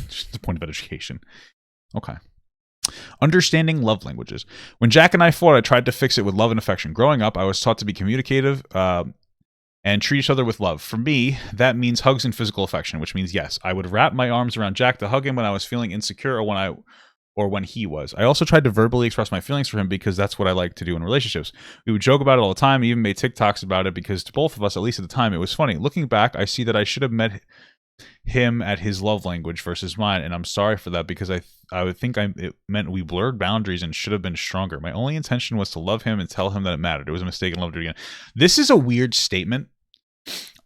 just the point of education. Okay. Understanding love languages. When Jack and I fought, I tried to fix it with love and affection. Growing up, I was taught to be communicative and treat each other with love. For me, that means hugs and physical affection, which means yes, I would wrap my arms around Jack to hug him when I was feeling insecure or when he was. I also tried to verbally express my feelings for him because that's what I like to do in relationships. We would joke about it all the time, even made TikToks about it because to both of us, at least at the time, it was funny. Looking back, I see that I should have met him at his love language versus mine, and I'm sorry for that because I would think it meant we blurred boundaries and should have been stronger. My only intention was to love him and tell him that it mattered. It was a mistake and loved it again. This is a weird statement.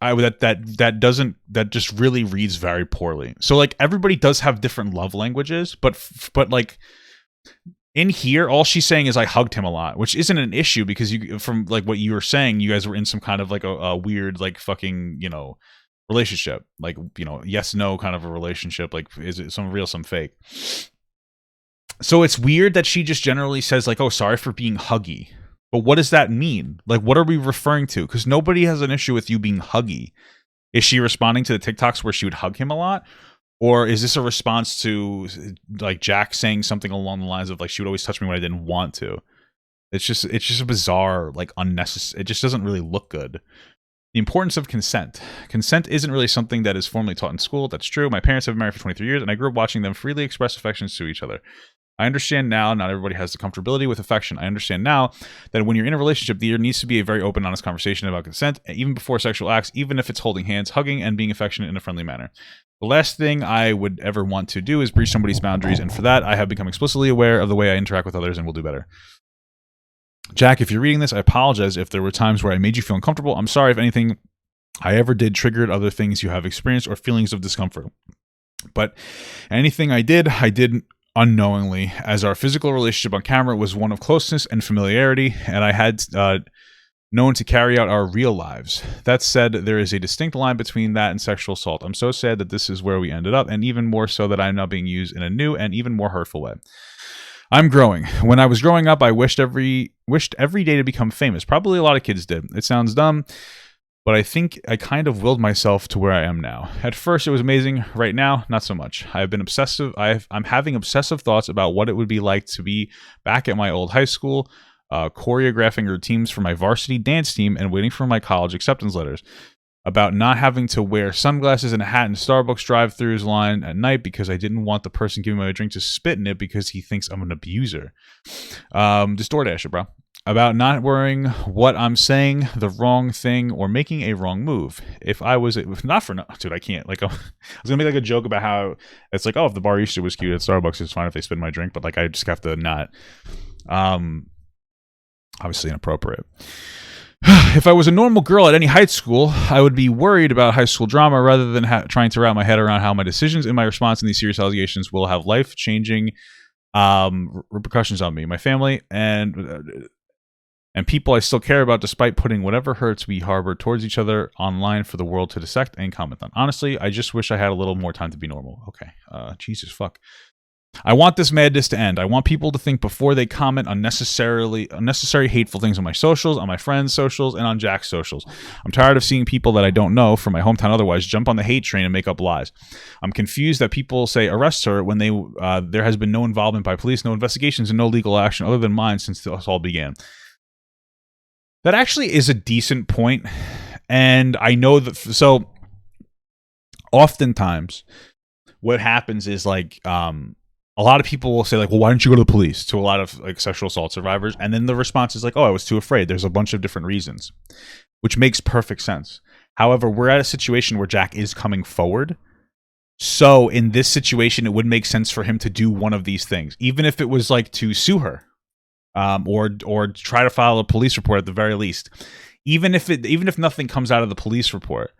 That just really reads very poorly. So like everybody does have different love languages, but like in here, all she's saying is I hugged him a lot, which isn't an issue because from like what you were saying, you guys were in some kind of like a weird like fucking relationship, like yes no kind of a relationship. Like is it some real, some fake? So it's weird that she just generally says like, oh, sorry for being huggy. But what does that mean? Like, what are we referring to? Because nobody has an issue with you being huggy. Is she responding to the TikToks where she would hug him a lot? Or is this a response to, like, Jack saying something along the lines of, like, she would always touch me when I didn't want to? It's just a bizarre, like, unnecessary. It just doesn't really look good. The importance of consent. Consent isn't really something that is formally taught in school. That's true. My parents have been married for 23 years, and I grew up watching them freely express affections to each other. I understand now, not everybody has the comfortability with affection. I understand now that when you're in a relationship, there needs to be a very open, honest conversation about consent, even before sexual acts, even if it's holding hands, hugging, and being affectionate in a friendly manner. The last thing I would ever want to do is breach somebody's boundaries, and for that, I have become explicitly aware of the way I interact with others and will do better. Jack, if you're reading this, I apologize if there were times where I made you feel uncomfortable. I'm sorry if anything I ever did triggered other things you have experienced or feelings of discomfort. But anything I did unknowingly, as our physical relationship on camera was one of closeness and familiarity, and I had known to carry out our real lives. That said, there is a distinct line between that and sexual assault. I'm so sad that this is where we ended up, and even more so that I'm now being used in a new and even more hurtful way. I'm growing. When I was growing up, I wished every day to become famous. Probably a lot of kids did. It sounds dumb, but I think I kind of willed myself to where I am now. At first, it was amazing. Right now, not so much. I've been obsessive. I'm having obsessive thoughts about what it would be like to be back at my old high school, choreographing routines for my varsity dance team and waiting for my college acceptance letters. About not having to wear sunglasses and a hat in Starbucks drive-thrus line at night because I didn't want the person giving me a drink to spit in it because he thinks I'm an abuser. Just DoorDash it, bro. About not worrying what I'm saying, the wrong thing, or making a wrong move. If not for no, dude, I can't. Like, I was gonna make like a joke about how it's like, oh, if the barista was cute at Starbucks, it's fine if they spit in my drink, but like, I just have to not. Obviously inappropriate. If I was a normal girl at any high school, I would be worried about high school drama rather than trying to wrap my head around how my decisions and my response in these serious allegations will have life-changing repercussions on me, my family, and people I still care about, despite putting whatever hurts we harbor towards each other online for the world to dissect and comment on. Honestly, I just wish I had a little more time to be normal. Okay, Jesus fuck. I want this madness to end. I want people to think before they comment unnecessary hateful things on my socials, on my friends' socials, and on Jack's socials. I'm tired of seeing people that I don't know from my hometown otherwise jump on the hate train and make up lies. I'm confused that people say arrest her when there has been no involvement by police, no investigations, and no legal action other than mine since this all began. That actually is a decent point, and I know that. So, oftentimes, what happens is like a lot of people will say like, well, why don't you go to the police, to a lot of like sexual assault survivors, and then the response is like, oh, I was too afraid. There's a bunch of different reasons, which makes perfect sense. However, we're at a situation where Jack is coming forward. So in this situation, it would make sense for him to do one of these things, even if it was like to sue her. Or try to file a police report at the very least. Even if nothing comes out of the police report,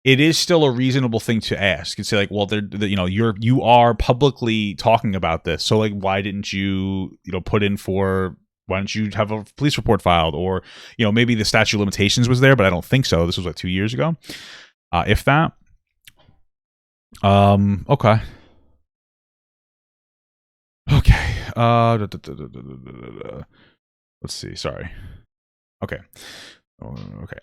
it is still a reasonable thing to ask and say like, well, you are publicly talking about this, so like, why didn't you put in for? Why don't you have a police report filed? Or maybe the statute of limitations was there, but I don't think so. This was like 2 years ago, if that. Okay. Let's see. Sorry. Okay.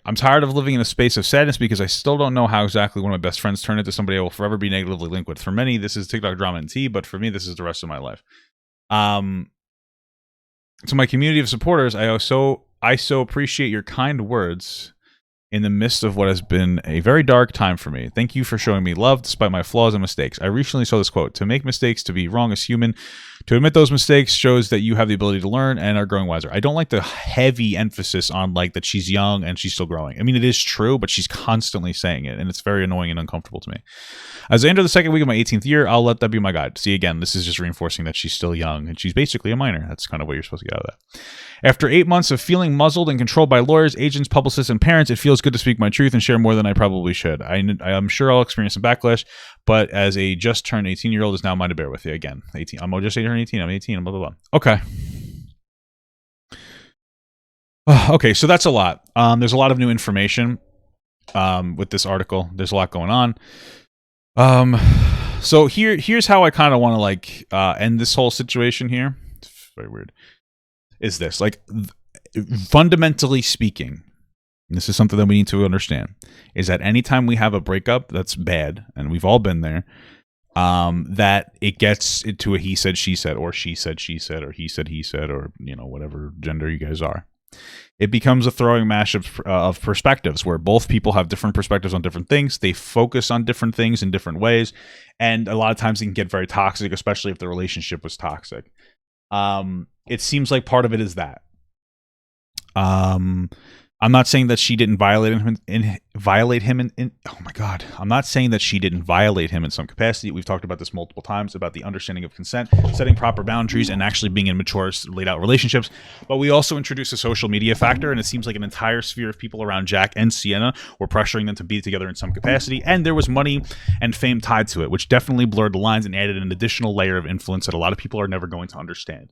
I'm tired of living in a space of sadness because I still don't know how exactly one of my best friends turned into somebody I will forever be negatively linked with. For many, this is TikTok drama and tea, but for me, this is the rest of my life. To my community of supporters, I so appreciate your kind words in the midst of what has been a very dark time for me. Thank you for showing me love despite my flaws and mistakes. I recently saw this quote: to make mistakes, to be wrong is human. To admit those mistakes shows that you have the ability to learn and are growing wiser. I don't like the heavy emphasis on like that she's young and she's still growing. I mean, it is true, but she's constantly saying it, and it's very annoying and uncomfortable to me. As I enter the second week of my 18th year, I'll let that be my guide. See, again, this is just reinforcing that she's still young and she's basically a minor. That's kind of what you're supposed to get out of that. After 8 months of feeling muzzled and controlled by lawyers, agents, publicists, and parents, it feels good to speak my truth and share more than I probably should. I'm sure I'll experience some backlash, but as a just turned 18-year-old, it's now mine to bear with you. Again, 18. I'm just turned 18. I'm 18. Blah, blah, blah. Okay. Okay, so that's a lot. There's a lot of new information with this article. There's a lot going on. So here's how I kind of want to like end this whole situation here. It's very weird. Is this like fundamentally speaking, this is something that we need to understand, is that anytime we have a breakup that's bad, and we've all been there, that it gets into a he said, she said, or she said, or he said, or, you know, whatever gender you guys are. It becomes a throwing mash of perspectives where both people have different perspectives on different things. They focus on different things in different ways. And a lot of times it can get very toxic, especially if the relationship was toxic. It seems like part of it is that. I'm not saying that she didn't violate him oh my God. I'm not saying that she didn't violate him in some capacity. We've talked about this multiple times about the understanding of consent, setting proper boundaries, and actually being in mature, laid out relationships. But we also introduced a social media factor, and it seems like an entire sphere of people around Jack and Sienna were pressuring them to be together in some capacity, and there was money and fame tied to it, which definitely blurred the lines and added an additional layer of influence that a lot of people are never going to understand.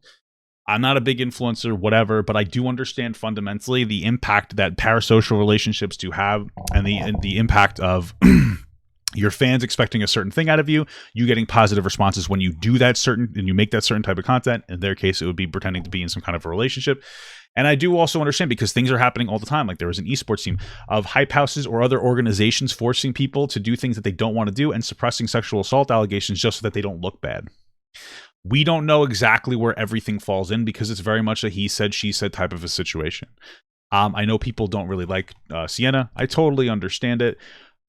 I'm not a big influencer, whatever, but I do understand fundamentally the impact that parasocial relationships do have, and the impact of your fans expecting a certain thing out of you, you getting positive responses when you do that certain, and you make that certain type of content. In their case, it would be pretending to be in some kind of a relationship. And I do also understand, because things are happening all the time. Like there was an esports team of hype houses or other organizations forcing people to do things that they don't want to do and suppressing sexual assault allegations just so that they don't look bad. We don't know exactly where everything falls in, because it's very much a he said, she said type of a situation. I know people don't really like Sienna. I totally understand it.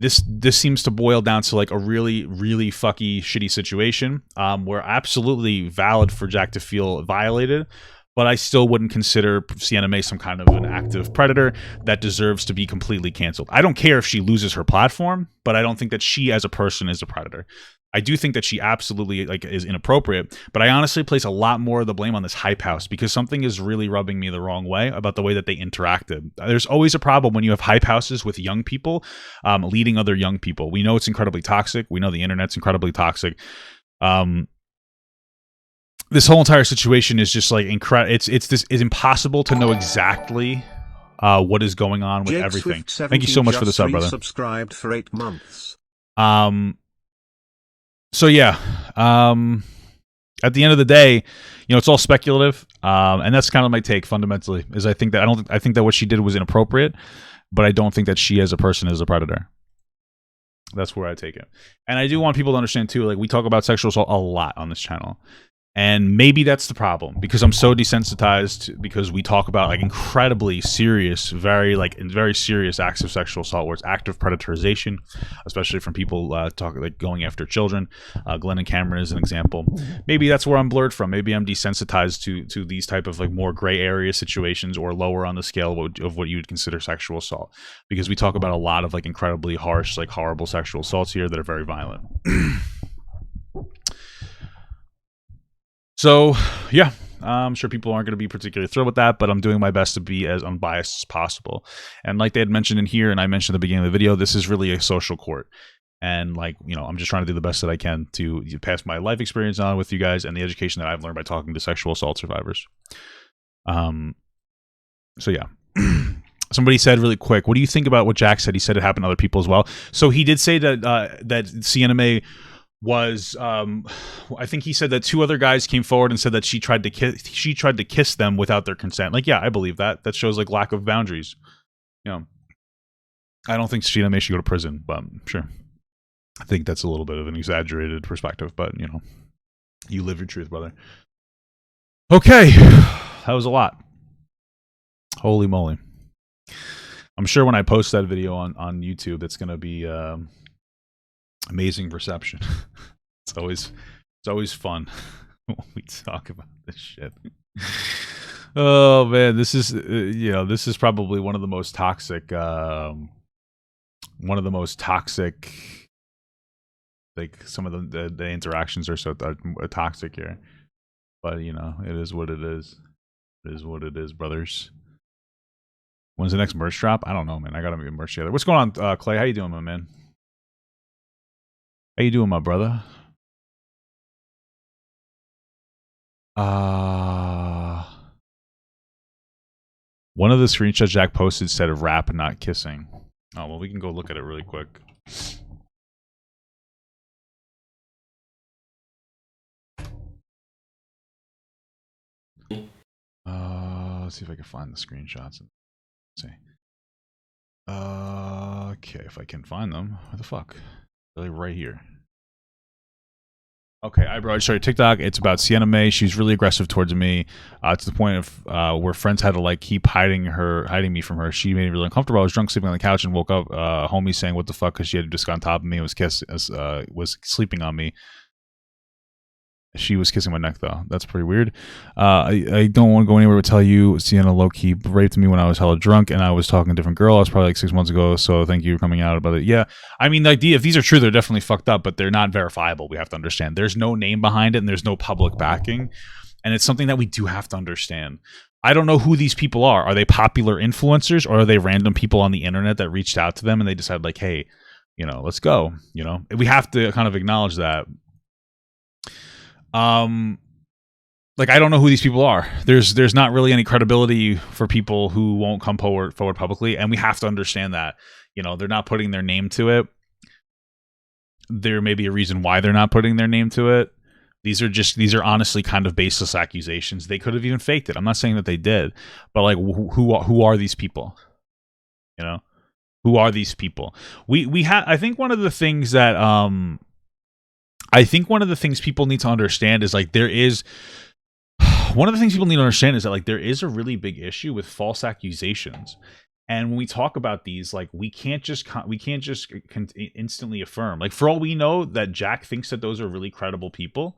This seems to boil down to like a really, really fucky shitty situation where absolutely valid for Jack to feel violated, but I still wouldn't consider Sienna Mae some kind of an active predator that deserves to be completely canceled. I don't care if she loses her platform, but I don't think that she as a person is a predator. I do think that she absolutely like is inappropriate, but I honestly place a lot more of the blame on this hype house, because something is really rubbing me the wrong way about the way that they interacted. There's always a problem when you have hype houses with young people leading other young people. We know it's incredibly toxic. We know the internet's incredibly toxic. This whole entire situation is just like incredible. It's impossible to know exactly what is going on with everything. Thank you so much for the sub, brother. Subscribed for 8 months. So yeah, at the end of the day, you know, it's all speculative, and that's kind of my take fundamentally. Is I think that what she did was inappropriate, but I don't think that she as a person is a predator. That's where I take it, and I do want people to understand too. Like we talk about sexual assault a lot on this channel. And maybe that's the problem, because I'm so desensitized, because we talk about like incredibly serious, very serious acts of sexual assault where it's active predatorization, especially from people going after children. Glenn and Cameron is an example. Maybe that's where I'm blurred from. Maybe I'm desensitized to these type of like more gray area situations, or lower on the scale of what you would consider sexual assault, because we talk about a lot of like incredibly harsh, like horrible sexual assaults here that are very violent. So, yeah, I'm sure people aren't going to be particularly thrilled with that, but I'm doing my best to be as unbiased as possible. And like they had mentioned in here, and I mentioned at the beginning of the video, this is really a social court. And like, you know, I'm just trying to do the best that I can to pass my life experience on with you guys and the education that I've learned by talking to sexual assault survivors. So, yeah. Somebody said really quick, what do you think about what Jack said? He said it happened to other people as well. So he did say that that Sienna Mae was I think he said that 2 other guys came forward and said that she tried to kiss them without their consent. Like, yeah, I believe that. That shows like lack of boundaries. You know, I don't think Sienna Mae should go to prison, but sure. I think that's a little bit of an exaggerated perspective, but you know, you live your truth, brother. Okay, that was a lot. Holy moly. I'm sure when I post that video on YouTube, it's going to be amazing reception. It's always fun. when we talk about this shit. Oh man, this is this is probably one of the most toxic like some of the interactions are so toxic here. But it is what it is. It is what it is, brothers. When's the next merch drop? I don't know, man. I gotta be merch together. What's going on, Clay? How you doing, my man? How you doing, my brother? One of the screenshots Jack posted said rap, not kissing. Oh, well, we can go look at it really quick. Let's see if I can find the screenshots. Let's see. Okay, if I can find them. Where the fuck? Really, right here. Okay, I brought sorry TikTok. It's about Sienna Mae. She's really aggressive towards me, to the point of where friends had to like keep hiding me from her. She made me really uncomfortable. I was drunk, sleeping on the couch, and woke up. Homie saying, "What the fuck?" Because she had just got on top of me and was sleeping on me. She was kissing my neck, though. That's pretty weird. I don't want to go anywhere but tell you, Sienna low-key raped me when I was hella drunk, and I was talking to a different girl. I was probably like 6 months ago, so thank you for coming out about it. Yeah, I mean, the idea, if these are true, they're definitely fucked up, but they're not verifiable. We have to understand. There's no name behind it, and there's no public backing, and it's something that we do have to understand. I don't know who these people are. Are they popular influencers, or are they random people on the internet that reached out to them, and they decided, like, hey, let's go. We have to kind of acknowledge that. Like, I don't know who these people are. There's not really any credibility for people who won't come forward publicly, and we have to understand that. They're not putting their name to it. There may be a reason why they're not putting their name to it. These are honestly kind of baseless accusations. They could have even faked it. I'm not saying that they did, but like, who are these people? Who are these people? I think one of the things that people need to understand is like there is a really big issue with false accusations. And when we talk about these, like, we can't just instantly affirm. Like, for all we know, that Jack thinks that those are really credible people,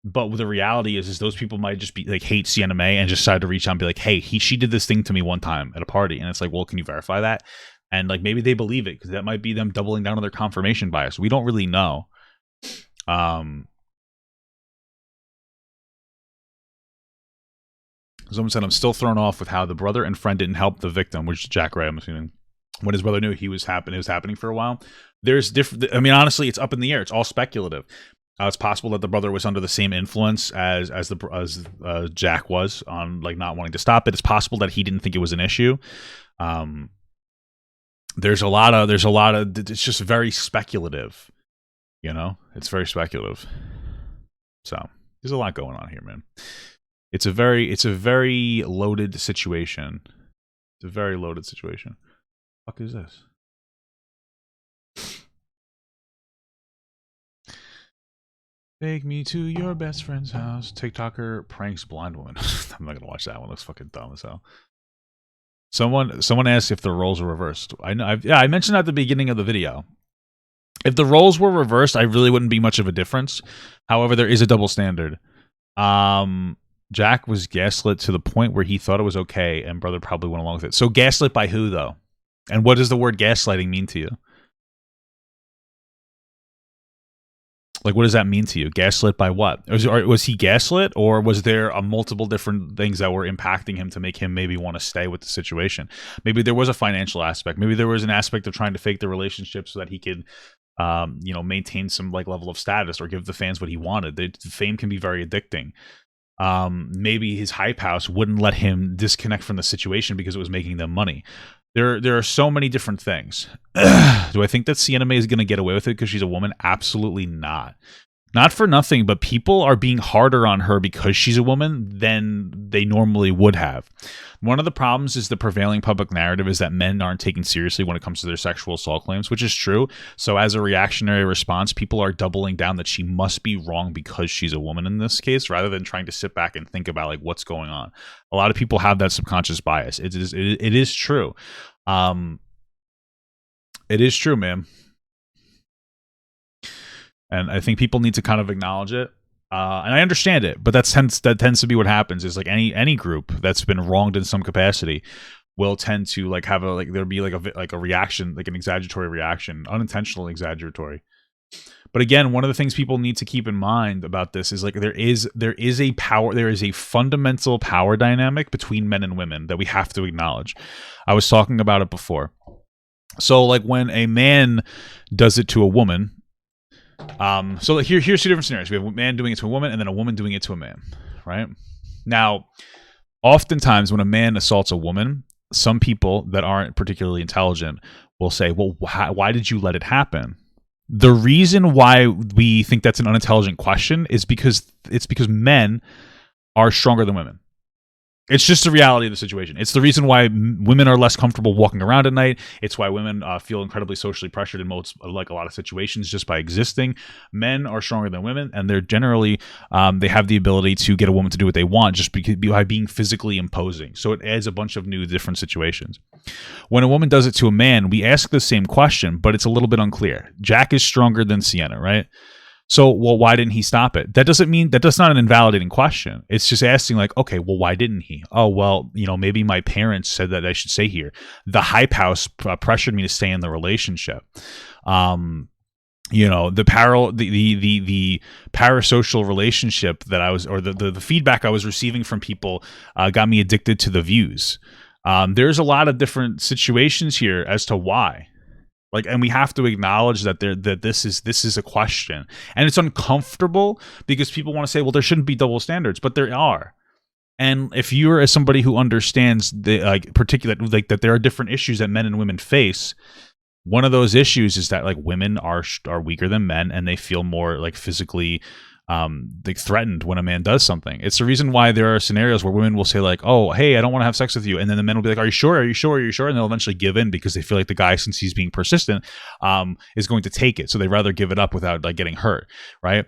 but the reality is those people might just be like hate Sienna Mae and just decide to reach out and be like, hey, she did this thing to me one time at a party, and it's like, well, can you verify that? And like, maybe they believe it because that might be them doubling down on their confirmation bias. We don't really know. Someone said, I'm still thrown off with how the brother and friend didn't help the victim, which is Jack Ray, I'm assuming. When his brother knew it was happening for a while. There's different. I mean, honestly, it's up in the air. It's all speculative. It's possible that the brother was under the same influence as Jack was on, like, not wanting to stop it. It's possible that he didn't think it was an issue. There's a lot of. It's just very speculative. It's very speculative. So there's a lot going on here, man. It's a very loaded situation. It's a very loaded situation. What the fuck is this? Take me to your best friend's house. TikToker pranks blind woman. I'm not gonna watch that one. It looks fucking dumb as hell. Someone asked if the roles were reversed. I mentioned at the beginning of the video. If the roles were reversed, I really wouldn't be much of a difference. However, there is a double standard. Jack was gaslit to the point where he thought it was okay, and brother probably went along with it. So gaslit by who, though? And what does the word gaslighting mean to you? Like, what does that mean to you? Gaslit by what? Was he gaslit, or was there a multiple different things that were impacting him to make him maybe want to stay with the situation? Maybe there was a financial aspect. Maybe there was an aspect of trying to fake the relationship so that he could, maintain some like level of status or give the fans what he wanted. The fame can be very addicting. Maybe his hype house wouldn't let him disconnect from the situation because it was making them money. There are so many different things. Do I think that Sienna Mae is going to get away with it because she's a woman? Absolutely not. Not for nothing, but people are being harder on her because she's a woman than they normally would have. One of the problems is the prevailing public narrative is that men aren't taken seriously when it comes to their sexual assault claims, which is true. So as a reactionary response, people are doubling down that she must be wrong because she's a woman in this case, rather than trying to sit back and think about like what's going on. A lot of people have that subconscious bias. It is true. It is true, man. And I think people need to kind of acknowledge it. And I understand it, but that tends to be what happens. Is like any group that's been wronged in some capacity will tend to like have there'll be like a reaction, like an exaggeratory reaction, unintentional exaggeratory. But again, one of the things people need to keep in mind about this is like there is a fundamental power dynamic between men and women that we have to acknowledge. I was talking about it before. So like when a man does it to a woman, so here's two different scenarios. We have a man doing it to a woman and then a woman doing it to a man, right? Now, oftentimes when a man assaults a woman, some people that aren't particularly intelligent will say, well, why did you let it happen? The reason why we think that's an unintelligent question is because men are stronger than women. It's just the reality of the situation. It's the reason why women are less comfortable walking around at night. It's why women feel incredibly socially pressured in most, like a lot of situations, just by existing. Men are stronger than women, and they're generally they have the ability to get a woman to do what they want just by being physically imposing. So it adds a bunch of new different situations. When a woman does it to a man, we ask the same question, but it's a little bit unclear. Jack is stronger than Sienna, right? So, well, why didn't he stop it? That's not an invalidating question. It's just asking like, okay, well, why didn't he? Oh, well, maybe my parents said that I should stay here. The hype house pressured me to stay in the relationship. The parasocial relationship that I was, or the feedback I was receiving from people got me addicted to the views. There's a lot of different situations here as to why. And we have to acknowledge that this is a question, and it's uncomfortable because people want to say, well, there shouldn't be double standards, but there are. And if you're as somebody who understands that there are different issues that men and women face, one of those issues is that like women are weaker than men, and they feel more like physically threatened when a man does something. It's the reason why there are scenarios where women will say like, oh, hey, I don't want to have sex with you, and then the men will be like, are you sure, and they'll eventually give in because they feel like the guy, since he's being persistent, is going to take it, so they'd rather give it up without like getting hurt, right?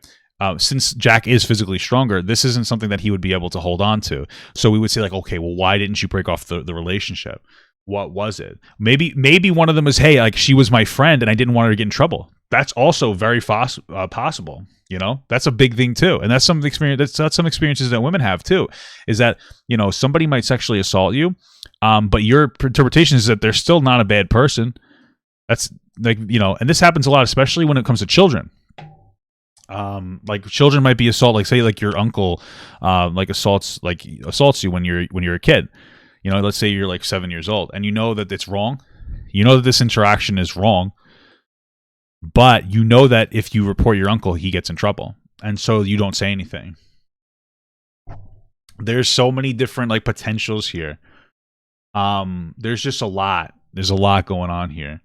Since Jack is physically stronger, this isn't something that he would be able to hold on to. So we would say like, okay, well, why didn't you break off the relationship? What was it? Maybe one of them was, hey, like she was my friend and I didn't want her to get in trouble. That's also very possible. That's a big thing too, and that's some experience. That's some experiences that women have too. Is that somebody might sexually assault you, but your interpretation is that they're still not a bad person. That's like and this happens a lot, especially when it comes to children. Like children might be assaulted. Like say like your uncle, assaults you when you're a kid. Let's say you're like 7 years old, and that it's wrong. That this interaction is wrong. But that if you report your uncle, he gets in trouble. And so you don't say anything. There's so many different like potentials here. There's just a lot. There's a lot going on here.